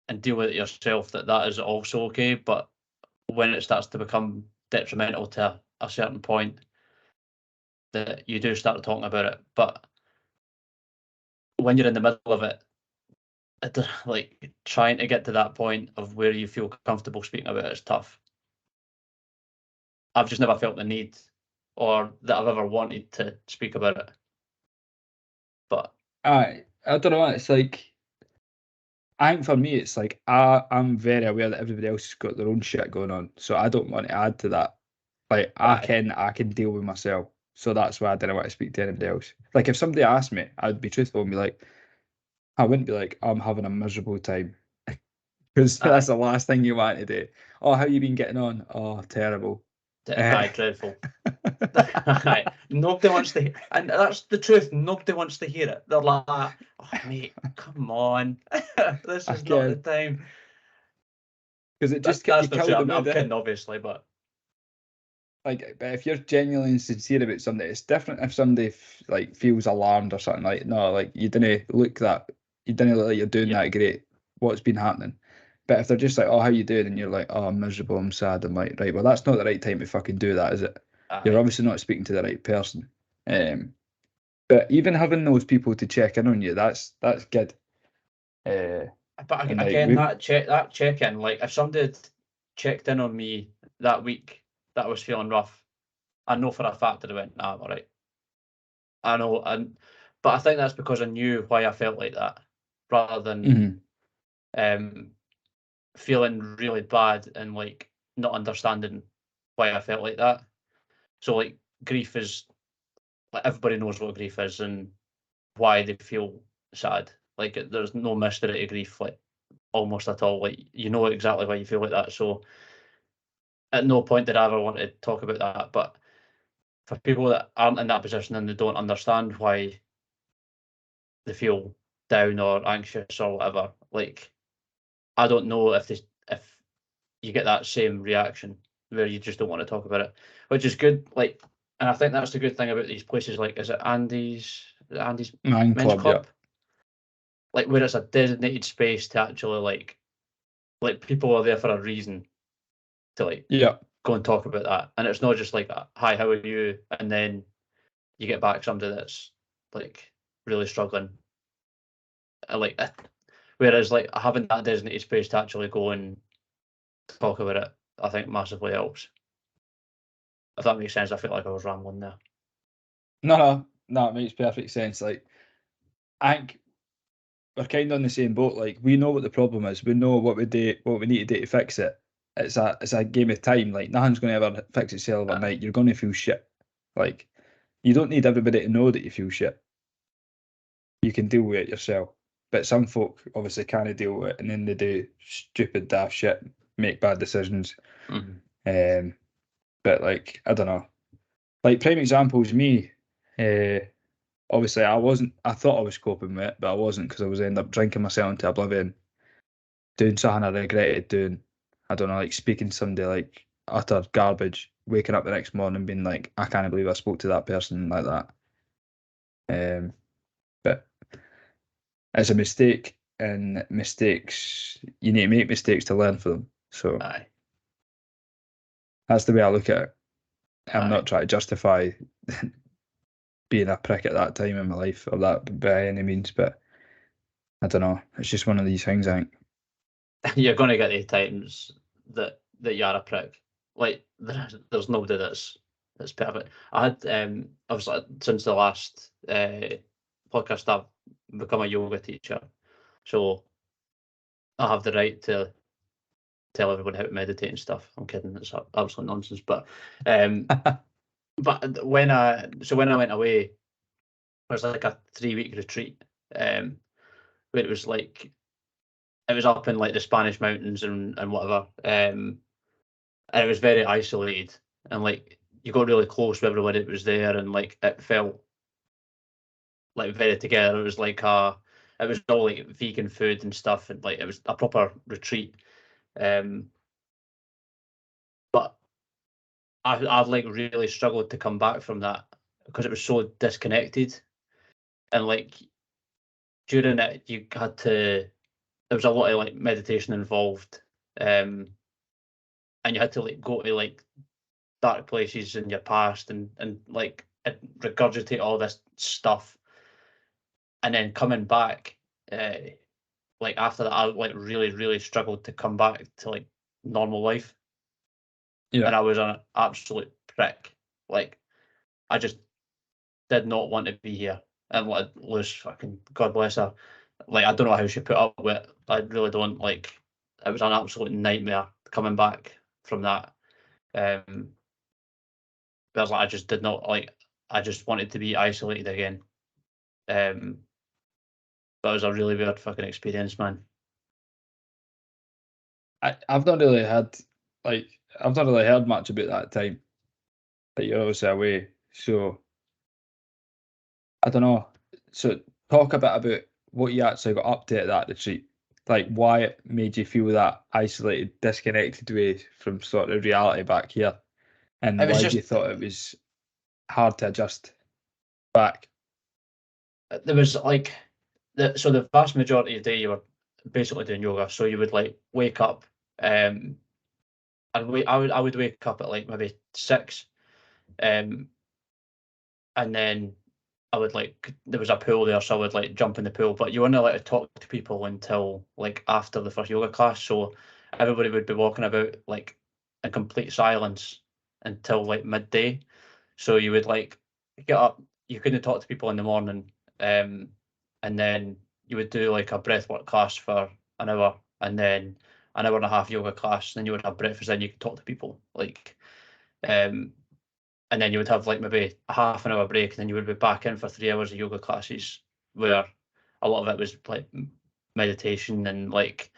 and deal with it yourself, that is also okay. But when it starts to become detrimental to a certain point, that you do start talking about it. But when you're in the middle of it, trying to get to that point of where you feel comfortable speaking about it is tough. I've just never felt the need or that I've ever wanted to speak about it. But I don't know. It's I think for me, it's I'm very aware that everybody else has got their own shit going on, so I don't want to add to that. aye, I can deal with myself, so that's why I didn't want to speak to anybody else. If somebody asked me, I'd be truthful and be like, I wouldn't be like, I'm having a miserable time, because that's aye, the last thing you want to do. Oh, how you been getting on? Oh, terrible. aye, dreadful. Aye. Nobody wants to, and that's the truth. Nobody wants to hear it. They're like, "Oh, mate, come on, this is not the Again, time." because it just you That's not kill true. the I'm mood. kidding, obviously, but But if you're genuinely sincere about something, it's different if somebody feels alarmed or something. No, you didn't look you didn't look like you're doing yeah, that great. What's been happening? But if they're just like, oh, how you doing? And you're like, oh, I'm miserable, I'm sad. I'm like, right, well, that's not the right time to fucking do that, is it? You're aye. obviously not speaking to the right person. But even having those people to check in on you, that's good. But And again, we, that check in, if somebody had checked in on me that week that I was feeling rough, I know for a fact that I went, nah, I'm all right. I know, but I think that's because I knew why I felt like that, rather than Mhm. um, feeling really bad and not understanding why I felt like that. So grief is everybody knows what grief is and why they feel sad. There's no mystery to grief, almost at all. You know exactly why you feel like that. So at no point did I ever want to talk about that. But for people that aren't in that position and they don't understand why they feel down or anxious or whatever, I don't know if you get that same reaction where you just don't want to talk about it, which is good. And I think that's the good thing about these places. Is it Andy's Man Men's Club, yeah. Club? Where it's a designated space to actually people are there for a reason to Yeah. go and talk about that, and it's not just hi, how are you, and then you get back somebody that's really struggling. Whereas having that designated space to actually go and talk about it, I think massively helps. If that makes sense. I feel like I was rambling there. No, it makes perfect sense. I think we're kind of on the same boat. We know what the problem is. We know what we need to do to fix it. It's a game of time. Nothing's going to ever fix itself Aye. overnight. You're going to feel shit. Like you don't need everybody to know that you feel shit. You can deal with it yourself. But some folk obviously can't deal with it, and then they do stupid daft shit, make bad decisions. Mhm. Um, but I don't know. Prime example is me. Uh, Obviously, I wasn't. I thought I was coping with it, but I wasn't because I was end up drinking myself into oblivion, doing something I regretted doing. I don't know, speaking to somebody utter garbage, waking up the next morning being like, I can't believe I spoke to that person like that. But it's a mistake, and mistakes you need to make mistakes to learn from them. So Aye. that's the way I look at it. I'm Aye. not trying to justify being a prick at that time in my life, or that by any means, but I don't know. It's just one of these things, I think. You're going to get the times that you are a prick. Like there's nobody that's perfect. I had obviously since the last podcast I've become a yoga teacher, so I have the right to tell everyone how to meditate and stuff. I'm kidding, it's absolute nonsense. But but when I went away, it was like a 3-week retreat, where it was like it was up in like the Spanish mountains and whatever, and it was very isolated, and like you got really close with everyone that was there, and like it felt like very together. It was like it was all like vegan food and stuff, and like it was a proper retreat. But I've like really struggled to come back from that because it was so disconnected, and like during it you had to. There was a lot of like meditation involved, and you had to like go to like dark places in your past and like regurgitate all this stuff, and then coming back, like after that, I like really struggled to come back to like normal life, and Yeah. I was an absolute prick. Like I just did not want to be here, and like Liz, fucking God bless her. Like I don't know how she put up with it. I really don't. Like it was an absolute nightmare coming back from that. Because like, I just did not like. I just wanted to be isolated again. That was a really weird fucking experience, man. I've not really had I've not really heard much about that time that you're obviously away. So I don't know. So talk a bit about what you actually got up to at that retreat. Like why it made you feel that isolated, disconnected way from sort of reality back here, and It was why do you just thought it was hard to adjust back? there was like so the vast majority of the day you were basically doing yoga. So you would like wake up, and I would wake up at like maybe 6, and then I would like there was a pool there, so I would like jump in the pool. But you weren't allowed to talk to people until like after the first yoga class. So everybody would be walking about like in complete silence until like midday. So you would like get up. You couldn't talk to people in the morning, and then you would do like a breathwork class for an hour, and then an hour and a half yoga class. Then you would have breakfast. Then you could talk to people like, um, and then you would have like maybe a half an hour break, and then you would be back in for 3 hours of yoga classes, where a lot of it was like meditation and like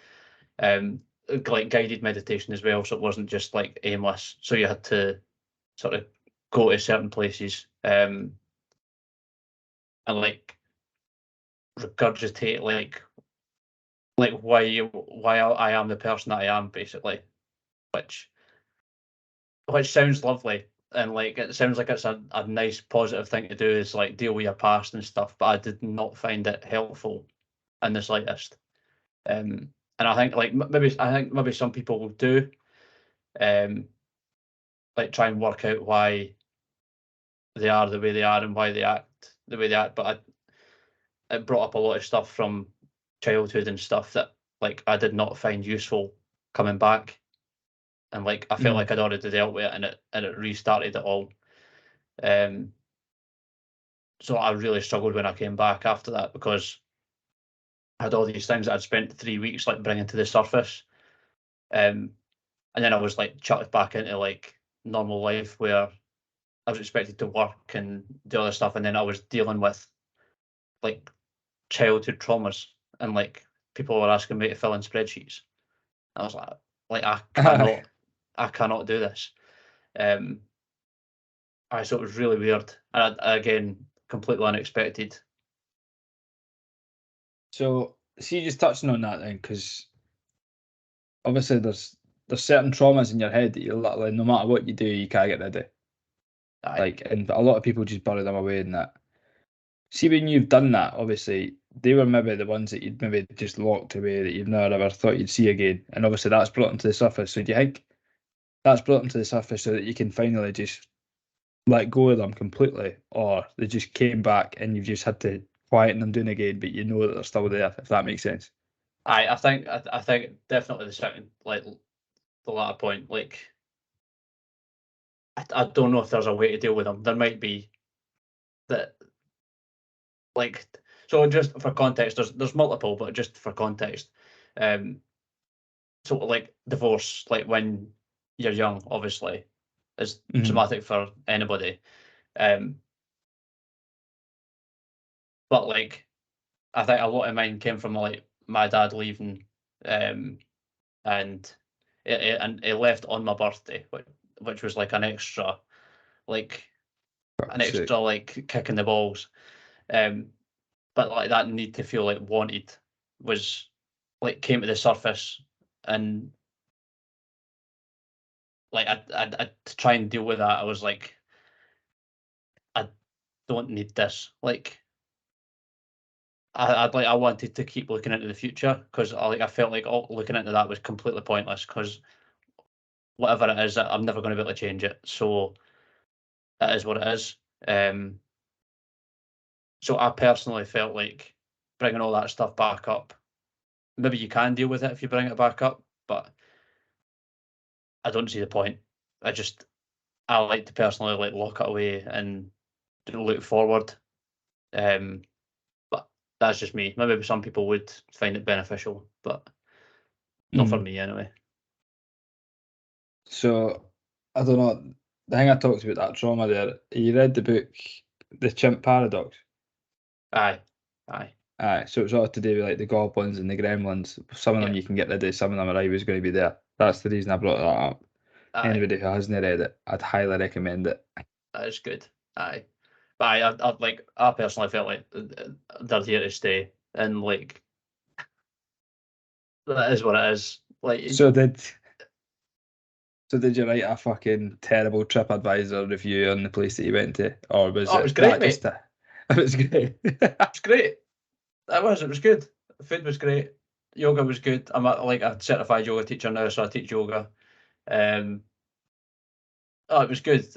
guided meditation as well. So it wasn't just like aimless. So you had to sort of go to certain places, and like regurgitate like why I am the person that I am, basically, which sounds lovely, and like it sounds like it's a nice positive thing to do, is like deal with your past and stuff, but I did not find it helpful in the slightest. And I think like maybe some people will do, um like try and work out why they are the way they are and why they act the way they act, but it brought up a lot of stuff from childhood and stuff that like I did not find useful coming back, and like I felt like I'd already dealt with it, and it restarted it all. Um, so I really struggled when I came back after that, because I had all these things that I'd spent 3 weeks like bringing to the surface, and then I was like chucked back into like normal life, where I was expected to work and do other stuff, and then I was dealing with like childhood traumas, and like people were asking me to fill in spreadsheets. I was like I cannot do this. Um, so it was really weird, and again, completely unexpected. So see, just touching on that then, because obviously there's certain traumas in your head that you literally, no matter what you do, you can't get rid of. Aye. Like, and a lot of people just bury them away in that. See, when you've done that, obviously they were maybe the ones that you'd maybe just locked away that you've never ever thought you'd see again, and obviously that's brought them to the surface. So do you think that's brought them to the surface so that you can finally just let go of them completely, or they just came back and you've just had to quieten them down again, but you know that they're still there, if that makes sense. I think definitely the second, like the latter point, like I don't know if there's a way to deal with them. There might be that, like, so just for context, there's multiple, but just for context, so like divorce, like when you're young, obviously, is traumatic for anybody. But like I think a lot of mine came from like my dad leaving, and he left on my birthday, which was like an extra, like like kick in the balls. But like that need to feel like wanted was like came to the surface, and like I to try and deal with that, I was like, I don't need this. Like I wanted to keep looking into the future because I felt like looking into that was completely pointless because whatever it is, I'm never going to be able to change it. So that is what it is. So I personally felt like bringing all that stuff back up. Maybe you can deal with it if you bring it back up, but I don't see the point. I like to personally like lock it away and look forward. But that's just me. Maybe some people would find it beneficial, but not for me anyway. So I don't know. The thing I talked about that trauma there. You read the book, The Chimp Paradox. Aye. So it's all to do with like the goblins and the gremlins. Some of them you can get rid of, some of them are always going to be there. That's the reason I brought that up. Anybody who hasn't read it, I'd highly recommend it. That is good. Aye. But I personally felt like they're here to stay, and like that is what it is. Like, So did you write a fucking terrible TripAdvisor review on the place that you went to, or was it was great, mate. just it was great. It's great. It was good. The food was great. Yoga was good. I'm a certified yoga teacher now, so I teach yoga. It was good.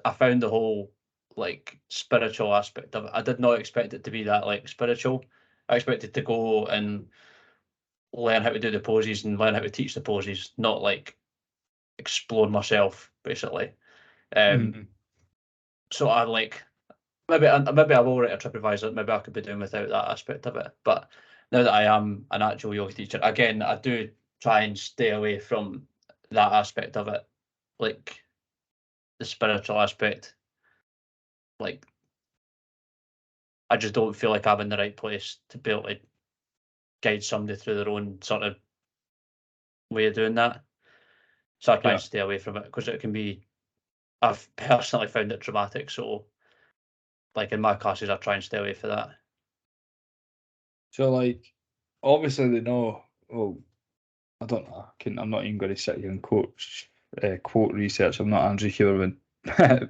I found the whole like spiritual aspect of it. I did not expect it to be that like spiritual. I expected to go and learn how to do the poses and learn how to teach the poses, not like explore myself basically. So I like maybe I will write a TripAdvisor. Maybe I could be doing without that aspect of it. But now that I am an actual yoga teacher, again, I do try and stay away from that aspect of it, like the spiritual aspect. Like I just don't feel like I'm in the right place to be able to guide somebody through their own sort of way of doing that. So I try and stay away from it because it can be. I've personally found it traumatic. So, like in my classes, I try and stay away from that. So, like, obviously they know. Well, I don't know. I'm not even going to sit here and quote research. I'm not Andrew Huberman,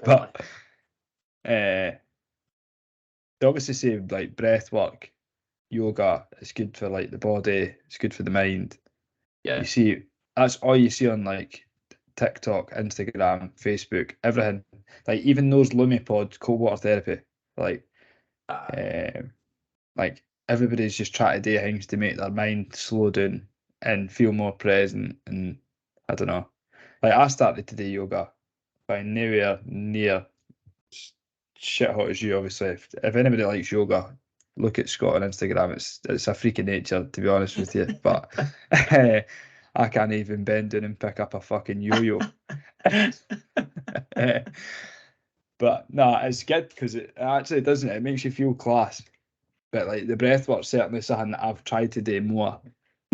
but they obviously say like breath work, yoga is good for like the body. It's good for the mind. Yeah. You see, that's all you see on like TikTok, Instagram, Facebook, everything. Like even those Lumipods, cold water therapy. Like everybody's just trying to do things to make their mind slow down and feel more present. And I don't know. Like I started to do yoga, but nowhere near shit hot as you. Obviously, if anybody likes yoga, look at Scott on Instagram. It's a freak of nature, to be honest with you. But I can't even bend down and pick up a fucking yo-yo. But no, it's good because it actually doesn't. It makes you feel class. But like the breath work certainly something that I've tried to do more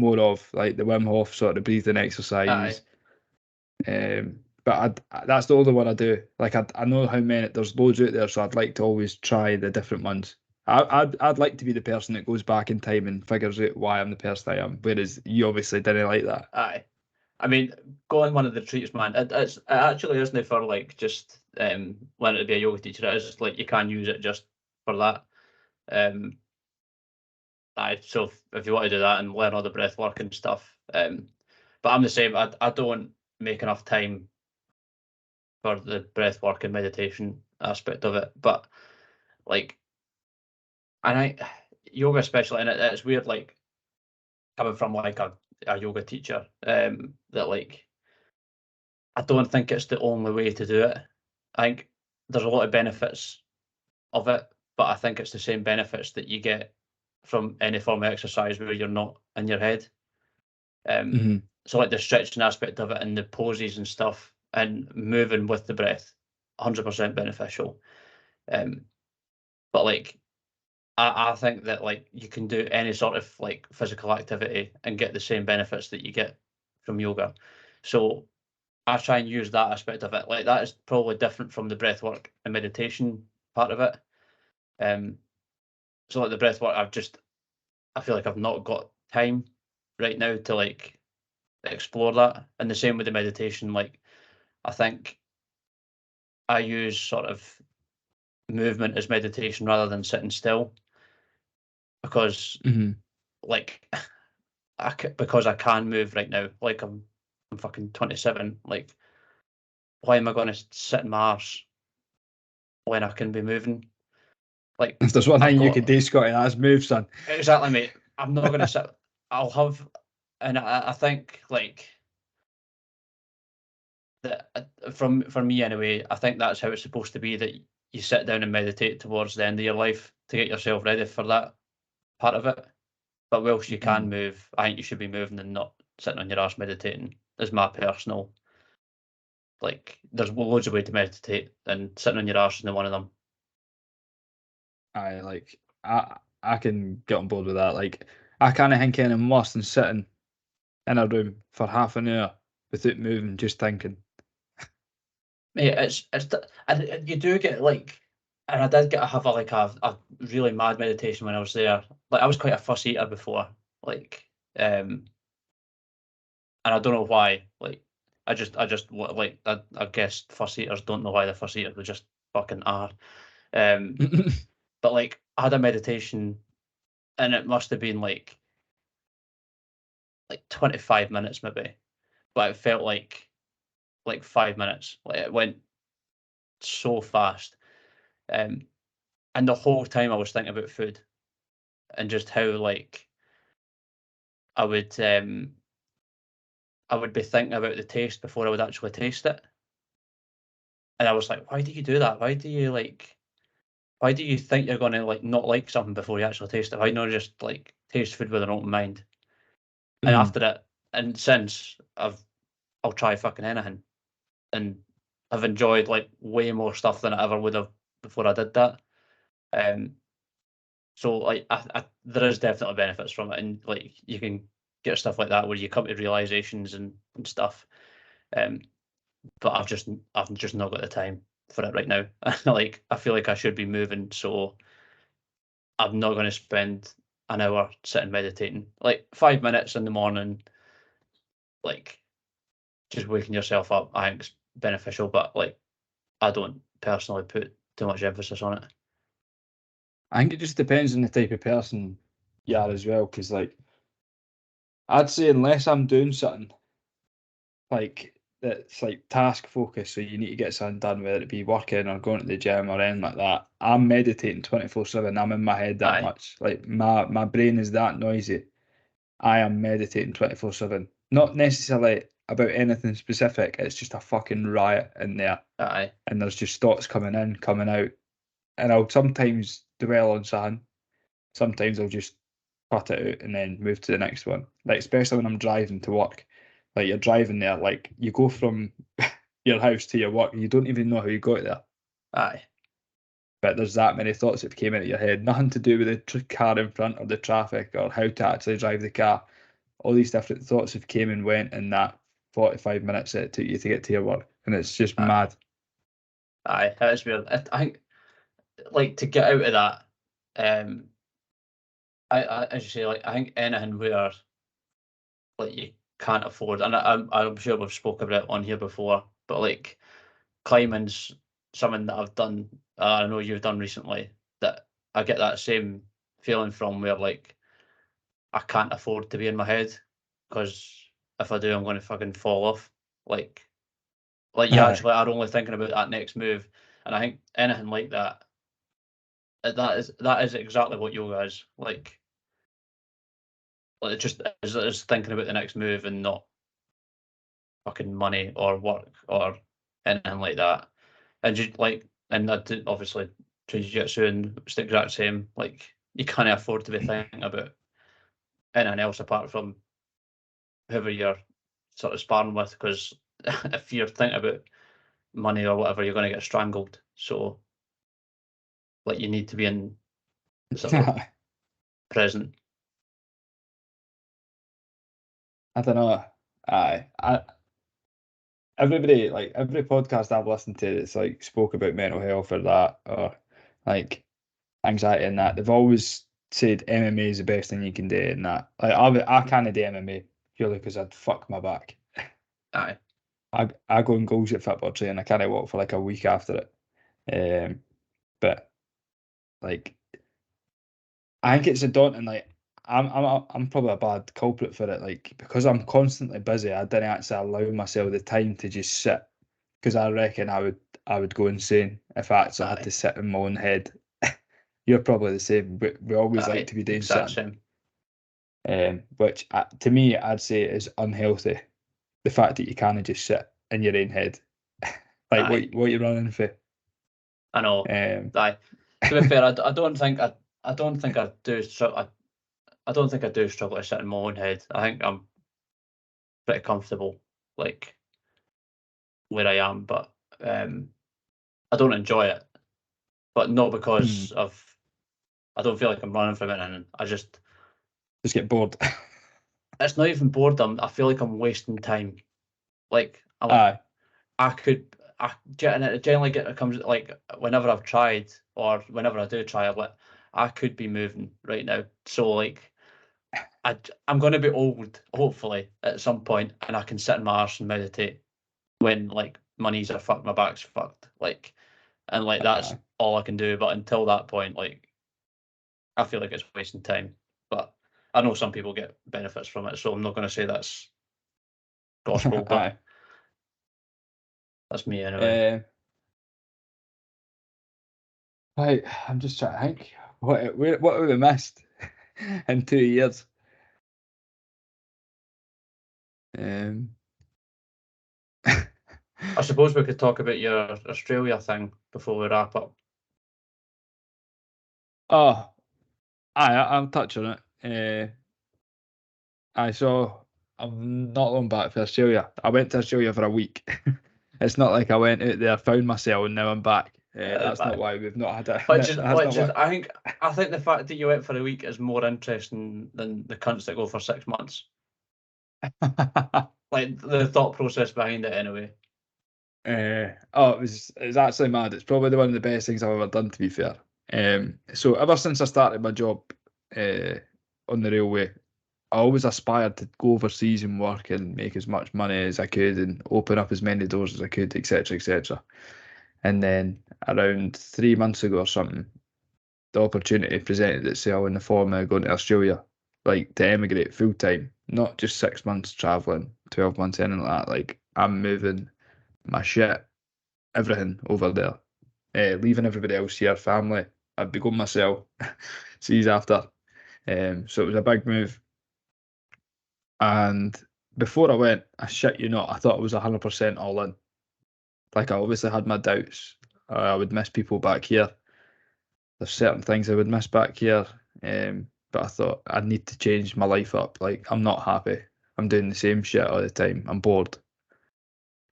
of, like the Wim Hof sort of breathing exercise. But that's the only one I do. Like I know how many there's loads out there, so I'd like to always try the different ones. I'd like to be the person that goes back in time and figures out why I'm the person I am. Whereas you obviously didn't like that. Aye. I mean, go on one of the retreats, man. It actually isn't for like just learning to be a yoga teacher. It is just like you can use it just for that. So if you want to do that and learn all the breath work and stuff, but I'm the same. I don't make enough time for the breath work and meditation. aspect of it. But like, and yoga especially, and it's weird, like coming from like a yoga teacher, that like I don't think it's the only way to do it. I think there's a lot of benefits of it, but I think it's the same benefits that you get from any form of exercise where you're not in your head. So like the stretching aspect of it and the poses and stuff and moving with the breath, 100% beneficial. But like I think that like you can do any sort of like physical activity and get the same benefits that you get from yoga. So I try and use that aspect of it. Like that is probably different from the breath work and meditation part of it. So like the breath work, I feel like I've not got time right now to like explore that. And the same with the meditation. Like I think I use sort of movement as meditation rather than sitting still because like because I can move right now. Like I'm fucking 27. Like why am I going to sit in my arse when I can be moving? Like If there's one thing you could do, Scotty, that's move, son. Exactly, mate. I'm not going to sit. I'll have, and I think like that for me anyway. I think that's how it's supposed to be. That you sit down and meditate towards the end of your life to get yourself ready for that part of it. But whilst you can move, I think you should be moving and not sitting on your ass meditating. Is my personal. Like, there's loads of ways to meditate, and sitting on your arse isn't one of them. I can get on board with that. Like, I kind of think anything worse than sitting in a room for half an hour without moving, just thinking. Yeah, and you do get like, and I did have a really mad meditation when I was there. Like I was quite a fuss eater before, like, and I don't know why. Like, I guess fuss eaters don't know why they're fuss eaters. They just fucking are. But like, I had a meditation, and it must have been like 25 minutes maybe, but it felt like 5 minutes. Like it went so fast. And the whole time I was thinking about food and just how like I would be thinking about the taste before I would actually taste it. And I was like, why do you do that? Why do you think you're gonna like not like something before you actually taste it? Why not just like taste food with an open mind? And after that, and since I'll try fucking anything, and I've enjoyed like way more stuff than I ever would have before I did that. So like there is definitely benefits from it, and like you can get stuff like that where you come to realizations and stuff. But I've just not got the time for it right now. Like I feel like I should be moving, so I'm not going to spend an hour sitting meditating. Like 5 minutes in the morning, like just waking yourself up, I think is beneficial. But like I don't personally put too much emphasis on it. I think it just depends on the type of person you are as well, because like I'd say unless I'm doing something like that's like task focused, so you need to get something done, whether it be working or going to the gym or anything like that, I'm meditating 24/7. I'm in my head that much. Like my brain is that noisy. I am meditating 24/7. Not necessarily about anything specific. It's just a fucking riot in there. And there's just thoughts coming in, coming out. And I'll sometimes dwell on something. Sometimes I'll just cut it out and then move to the next one. Like especially when I'm driving to work. Like you're driving there, like you go from your house to your work and you don't even know how you got there. But there's that many thoughts that came into your head. Nothing to do with the car in front or the traffic or how to actually drive the car. All these different thoughts have came and went in that 45 minutes that it took you to get to your work. And it's just mad. That's weird. I think like to get out of that, I as you say, like I think anything where like you can't afford, and I'm sure we've spoken about it on here before, but like climbing's something that I've done. I know you've done recently, that I get that same feeling from, where like I can't afford to be in my head, because if I do, I'm going to fucking fall off. Like you actually are only thinking about that next move, And I think anything like that, that is exactly what yoga is. Like it just is thinking about the next move and not fucking money or work or anything like that. And just like, and that obviously jiu-jitsu and it's the exact same. Like you can't afford to be thinking about anything else apart from whoever you're sort of sparring with, because if you're thinking about money or whatever, you're going to get strangled. So like you need to be in sort of present. I don't know. Everybody, like every podcast I've listened to that's like spoke about mental health or that, or like anxiety and that, they've always said MMA is the best thing you can do and that. Like I can't do MMA purely because I'd fuck my back. Aye. I go and goals at football training. I can't walk for like a week after it. But like I think it's a daunting. Like I'm probably a bad culprit for it. Like because I'm constantly busy, I didn't actually allow myself the time to just sit. Because I reckon I would go insane if I actually had to sit in my own head. You're probably the same. But we always like to be doing something. Which to me I'd say is unhealthy. The fact that you can't just sit in your own head. Like what you're running for. I know. To be fair, I don't think I don't think I do struggle. I don't think I do struggle to sit in my own head. I think I'm pretty comfortable, like where I am, but I don't enjoy it. But not because of I don't feel like I'm running from it, and I just get bored. It's not even boredom. I feel like I'm wasting time. Like I generally get it comes like whenever I've tried or whenever I do try, I could be moving right now. So like I'm going to be old, hopefully, at some point, and I can sit in my arse and meditate when like my knees are fucked, my back's fucked, like, and like that's all I can do. But until that point, like, I feel like it's wasting time. But I know some people get benefits from it, so I'm not going to say that's gospel, but that's me anyway. Right, I'm just trying to think. What have we missed in 2 years? I suppose we could talk about your Australia thing before we wrap up. Oh, I'll touch on it. I'm not long back for Australia. I went to Australia for a week. It's not like I went out there, found myself, and now I'm back. That's not why we've not had a. I think the fact that you went for a week is more interesting than the cunts that go for 6 months. Like the thought process behind it, anyway. It was actually mad. It's probably one of the best things I've ever done, to be fair. So ever since I started my job on the railway, I always aspired to go overseas and work and make as much money as I could and open up as many doors as I could, etc., etc. And then around 3 months ago or something, the opportunity presented itself in the form of going to Australia, like to emigrate full time, not just 6 months traveling, 12 months, anything like that. Like I'm moving my shit, everything over there, leaving everybody else here, family. I'd be going myself, sees after. So it was a big move. And before I went, I shit you not, I thought I was 100% all in. Like I obviously had my doubts. I would miss people back here. There's certain things I would miss back here. But I thought I need to change my life up. Like I'm not happy. I'm doing the same shit all the time. I'm bored.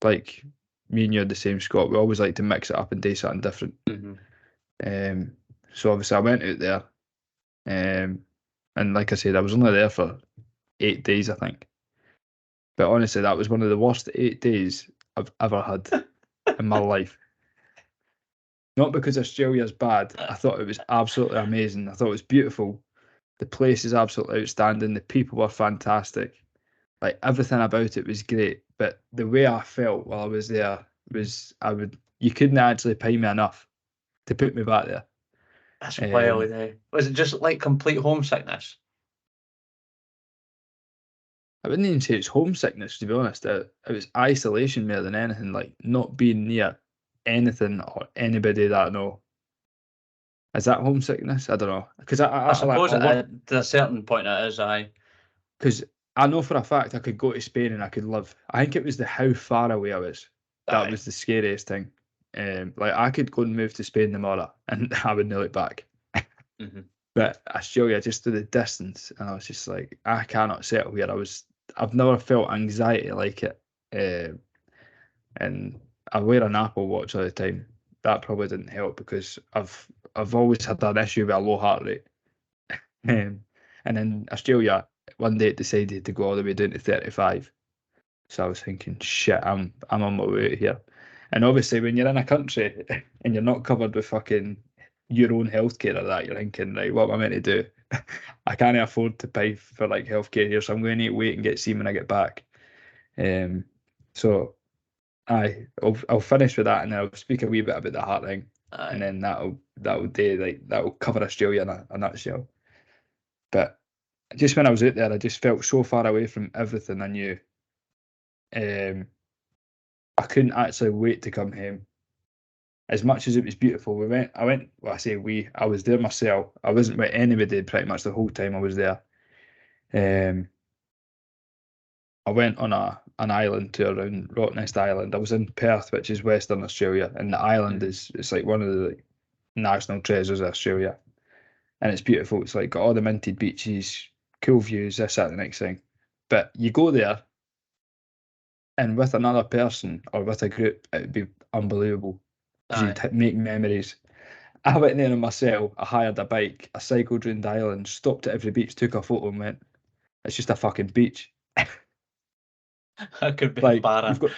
Like me and you're the same Scott. We always like to mix it up and do something different. So obviously I went out there. And like I said, I was only there for 8 days, I think. But honestly, that was one of the worst 8 days I've ever had in my life. Not because Australia's bad. I thought it was absolutely amazing. I thought it was beautiful. The place is absolutely outstanding. The people were fantastic. Like everything about it was great. But the way I felt while I was there was you couldn't actually pay me enough to put me back there. That's wild, eh? Was it just like complete homesickness? I wouldn't even say it's homesickness, to be honest. It was isolation more than anything, like not being near anything or anybody that I know. Is that homesickness? I don't know. Because I suppose I work, to a certain point it is. because I know for a fact I could go to Spain and I could live. I think it was the how far away I was. That was the scariest thing. Like I could go and move to Spain tomorrow and I would nail it back. Mhm. But Australia, just to the distance, and I was just like, I cannot settle here. I've never felt anxiety like it. And I wear an Apple Watch all the time. That probably didn't help because I've always had an issue with a low heart rate. And in Australia, one day it decided to go all the way down to 35. So I was thinking, shit, I'm on my way out here. And obviously, when you're in a country and you're not covered with fucking your own healthcare or that, you're thinking, right, what am I meant to do? I can't afford to pay for like healthcare here, so I'm going to need to wait and get seen when I get back. So I'll finish with that, and then I'll speak a wee bit about the heart thing, and then that'll cover Australia in a nutshell. But just when I was out there, I just felt so far away from everything I knew. I couldn't actually wait to come home. As much as it was beautiful, I was there myself. I wasn't with anybody pretty much the whole time I was there. I went on an island tour around Rottnest Island. I was in Perth, which is Western Australia, and the island it's like one of the national treasures of Australia, and it's beautiful. It's like got all the minted beaches, cool views, this, that, the next thing. But you go there, and with another person or with a group, it'd be unbelievable because you'd make memories. I went there on myself. I hired a bike. I cycled around the island, stopped at every beach, took a photo, and went, "It's just a fucking beach." That could be Like embarrassing. you've got,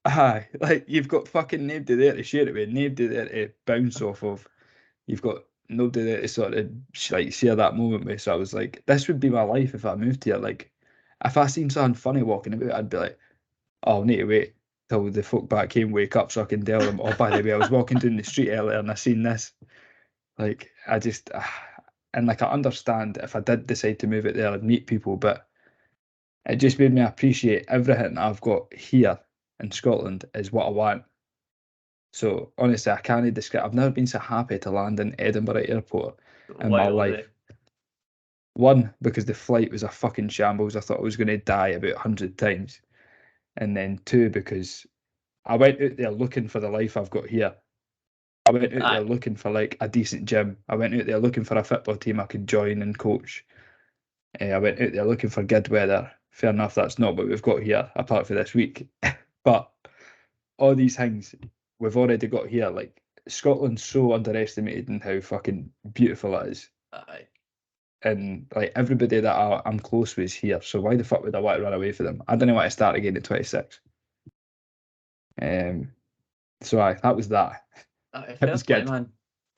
aye, like you've got fucking nobody there to share it with, nobody there to bounce off of. You've got nobody there to sort of like share that moment with. So I was like, this would be my life if I moved here. Like, if I seen something funny walking about, I'd be like, oh, I'll need to wait till the folk back home wake up so I can tell them. Oh, by the way, I was walking down the street earlier and I seen this. Like, I just, and like I understand if I did decide to move it there, I'd meet people, but it just made me appreciate everything I've got here in Scotland is what I want. So honestly, I can't describe. I've never been so happy to land in Edinburgh Airport in my life. One, because the flight was a fucking shambles. I thought I was going to die about 100 times. And then two, because I went out there looking for the life I've got here. I went out there looking for like a decent gym. I went out there looking for a football team I could join and coach. I went out there looking for good weather. Fair enough, that's not what we've got here, apart from this week. But all these things we've already got here. Like Scotland's so underestimated in how fucking beautiful it is. Aye. And like everybody that I'm close with is here. So why the fuck would I want to run away from them? I don't want to start again at 26. So that was that. It was play, good, man.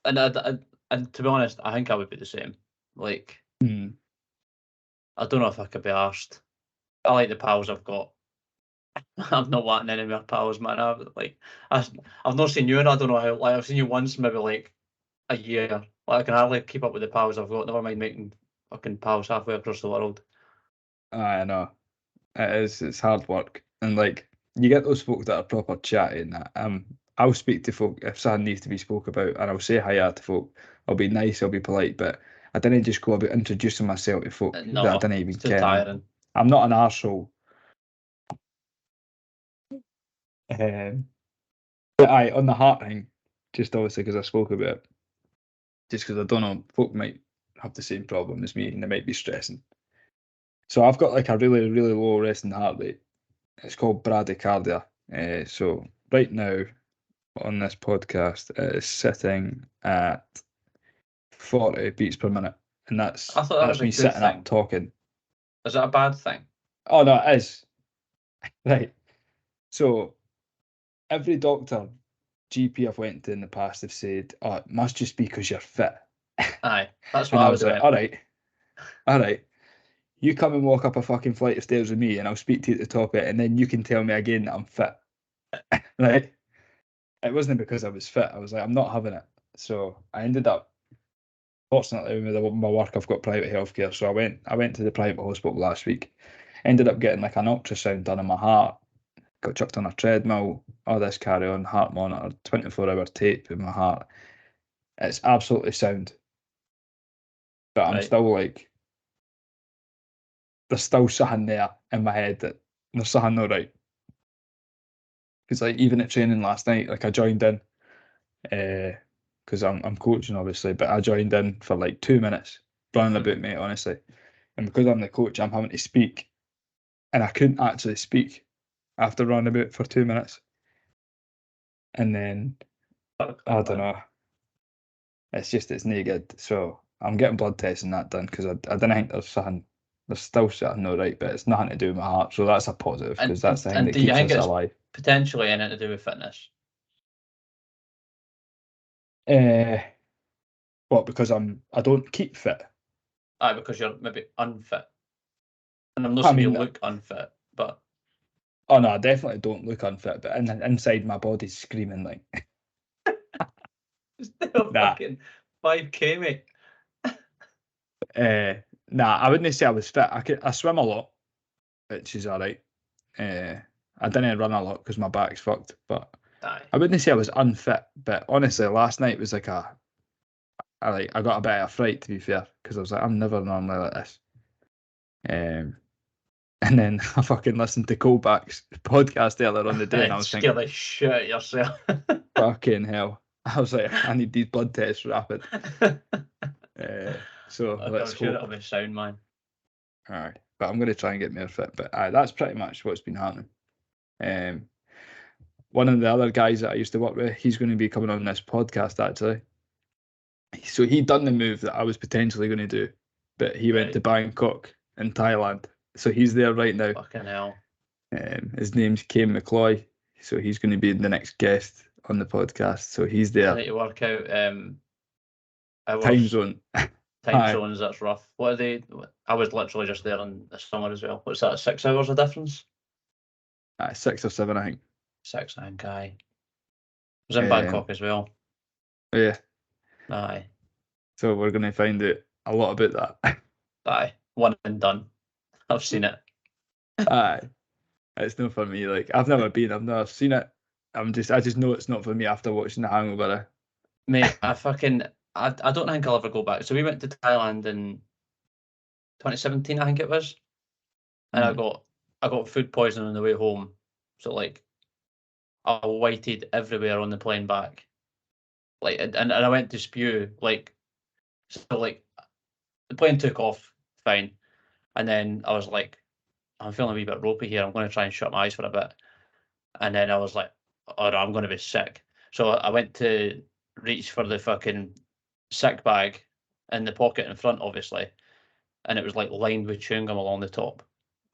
And to be honest, I think I would be the same. Like, I don't know if I could be arsed. I like the pals I've got. I'm not wanting any more pals, man. I've not seen you, and I don't know how. Like, I've seen you once, maybe like a year. Like, I can hardly keep up with the pals I've got. Never mind making fucking pals halfway across the world. I know. It's hard work. And like you get those folk that are proper chatty and that. I'll speak to folk if something needs to be spoke about and I'll say hi to folk. I'll be nice, I'll be polite, but I didn't just go about introducing myself to folk that I didn't even too ken. tiring. I'm not an arsehole. But on the heart thing, just obviously because I spoke about it, just because I don't know, folk might have the same problem as me and they might be stressing. So I've got like a really, really low resting heart rate. It's called bradycardia. So right now on this podcast, it is sitting at 40 beats per minute, and I thought that was me sitting up talking. Is that a bad thing? Oh no, it is. Right. So every doctor, GP I've went to in the past have said, "Oh, it must just be because you're fit." Aye, that's what And I was like, all right. You come and walk up a fucking flight of stairs with me, and I'll speak to you at the top of it, and then you can tell me again that I'm fit. Right? It wasn't because I was fit. I was like, I'm not having it. So I ended up, fortunately, with my work, I've got private healthcare. So I went to the private hospital last week. Ended up getting like an ultrasound done on my heart got chucked on a treadmill, all this carry on, heart monitor, 24-hour tape in my heart. It's absolutely sound. But I'm still like, there's still something there in my head that there's something not right. Because like even at training last night, like I joined in, because I'm coaching obviously, but I joined in for like 2 minutes, running about, mate, honestly. And because I'm the coach, I'm having to speak, and I couldn't actually speak after running about for 2 minutes. And then I don't know. It's no good. So I'm getting blood tests and that done because I don't think there's still something not right, but it's nothing to do with my heart. So that's a positive because that's the thing that keeps us alive. Potentially anything to do with fitness? What, because I don't keep fit? Because you're maybe unfit. And I'm not saying you look unfit, but oh no, I definitely don't look unfit, but inside my body's screaming like still fucking 5K, mate. Nah, I wouldn't say I was fit. I swim a lot, which is alright. I didn't run a lot because my back's fucked, but I wouldn't say I was unfit. But honestly, last night was like I got a bit of a fright, to be fair, because I was like, I'm never normally like this. And then I fucking listened to Colback's podcast earlier on the day, and I was thinking, scare the shit out of yourself. Fucking hell! I was like, I need these blood tests rapid. So let's I'm sure hope. It'll be sound, man. All right, but I'm going to try and get more fit. But that's pretty much what's been happening. One of the other guys that I used to work with, he's going to be coming on this podcast actually. So he done the move that I was potentially going to do, but he went to Bangkok in Thailand. So he's there right now. Fucking hell. His name's Kane McCloy. So he's going to be the next guest on the podcast. So he's there. I need to work out time zone. Time zones, that's rough. What are they? I was literally just there in the summer as well. What's that, 6 hours of difference? 6 or 7, I think. 6, I think, aye. I was in Bangkok as well. Yeah. Aye. So we're going to find out a lot about that. Aye. One and done. I've seen it. Aye. It's not for me. Like, I've never been, I've never seen it. I just know it's not for me after watching The Hangover. Mate, I don't think I'll ever go back. So we went to Thailand in 2017, I think it was. And I got food poisoning on the way home. So like I waited everywhere on the plane back. Like and I went to spew, like so like the plane took off fine. And then I was like, I'm feeling a wee bit ropey here. I'm going to try and shut my eyes for a bit. And then I was like, oh no, I'm going to be sick. So I went to reach for the fucking sick bag in the pocket in front, obviously. And it was like lined with chewing gum along the top.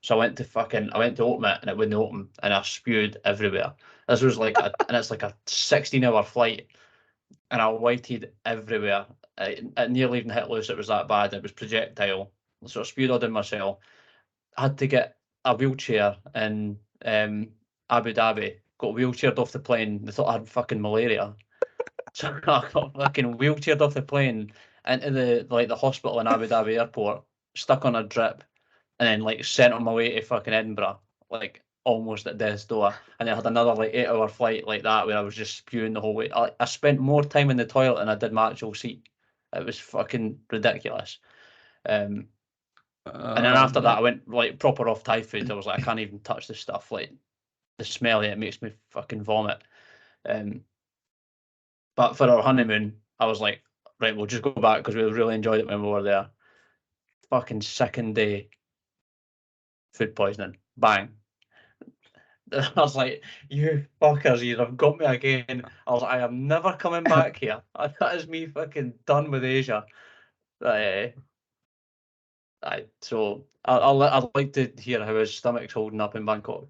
So I went to open it and it wouldn't open and I spewed everywhere. This was like and it's like a 16-hour flight and I waited everywhere. It nearly even hit loose, it was that bad. It was projectile. So I spewed all down myself. I had to get a wheelchair in Abu Dhabi. Got wheelchaired off the plane. They thought I had fucking malaria. So I got fucking wheelchaired off the plane into the hospital in Abu Dhabi airport, stuck on a drip, and then like sent on my way to fucking Edinburgh, like almost at death's door. And I had another like 8-hour flight like that where I was just spewing the whole way. I spent more time in the toilet than I did my actual seat. It was fucking ridiculous. And then after that, I went like proper off Thai food. I was like, I can't even touch this stuff. Like the smell of it makes me fucking vomit. But for our honeymoon, I was like, right, we'll just go back because we really enjoyed it when we were there. Fucking second day, food poisoning. Bang. I was like, you fuckers, you have got me again. I was like, I am never coming back here. That is me fucking done with Asia. So I'd like to hear how his stomach's holding up in Bangkok.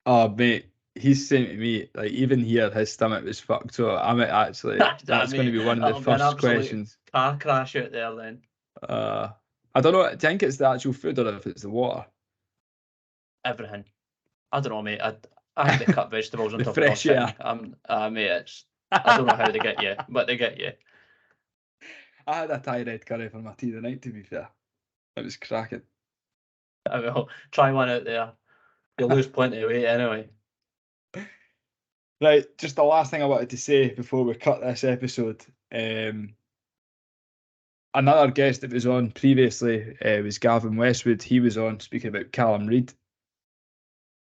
Oh, mate, he's saying to me, like, even here, his stomach was fucked. So I'm actually, that's going to be one of the first questions. Car crash out there then. I don't know. Do you think it's the actual food or if it's the water? Everything. I don't know, mate. I think they cut vegetables on top of fresh air. Mate, I don't know how they get you, but they get you. I had a Thai red curry for my tea tonight, to be fair. It was cracking. I will try one out there. You lose plenty of weight anyway. Right, just the last thing I wanted to say before we cut this episode. Another guest that was on previously was Gavin Westwood. He was on speaking about Callum Reid.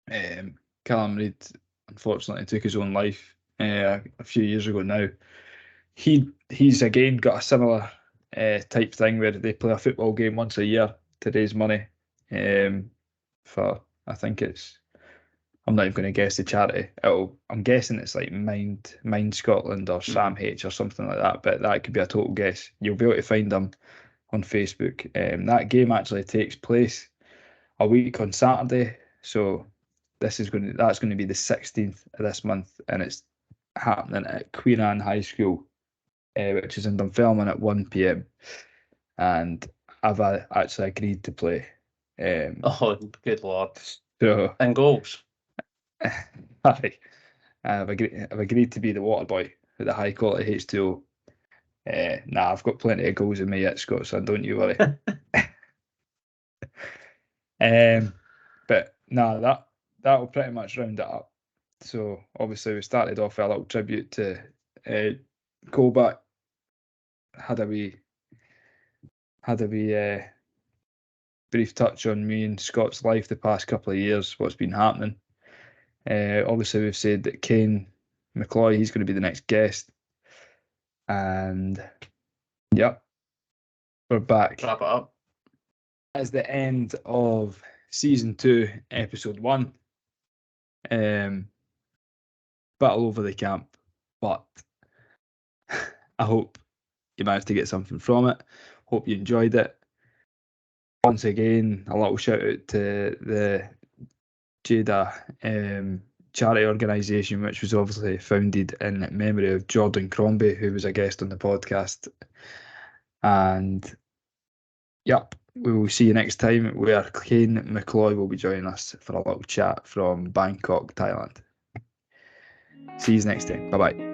Callum Reid unfortunately took his own life a few years ago now. He's again got a similar type thing where they play a football game once a year to raise money for, I think it's, I'm not even going to guess the charity. I'm guessing it's like Mind Scotland or Sam H or something like that, but that could be a total guess. You'll be able to find them on Facebook. That game actually takes place a week on Saturday, so that's going to be the 16th of this month, and it's happening at Queen Anne High School, which is in Dunfermline at 1 p.m. And I've actually agreed to play. Oh, good lord! So and goals. I've agreed to be the water boy at the high quality H2O. I've got plenty of goals in me yet, Scott, so don't you worry. But that will pretty much round it up. So obviously we started off with a little tribute to Colback. Had a wee brief touch on me and Scott's life the past couple of years, what's been happening. Obviously we've said that Kane McCloy, he's going to be the next guest. And yep, we're back. Wrap it up. That's the end of season 2, episode 1. Battle over the camp, but I hope you managed to get something from it. Hope you enjoyed it. Once again, a little shout out to the Jada charity organisation, which was obviously founded in memory of Jordan Crombie, who was a guest on the podcast. And yep, we will see you next time, where Kane McCloy will be joining us for a little chat from Bangkok, Thailand. See you next time. Bye bye.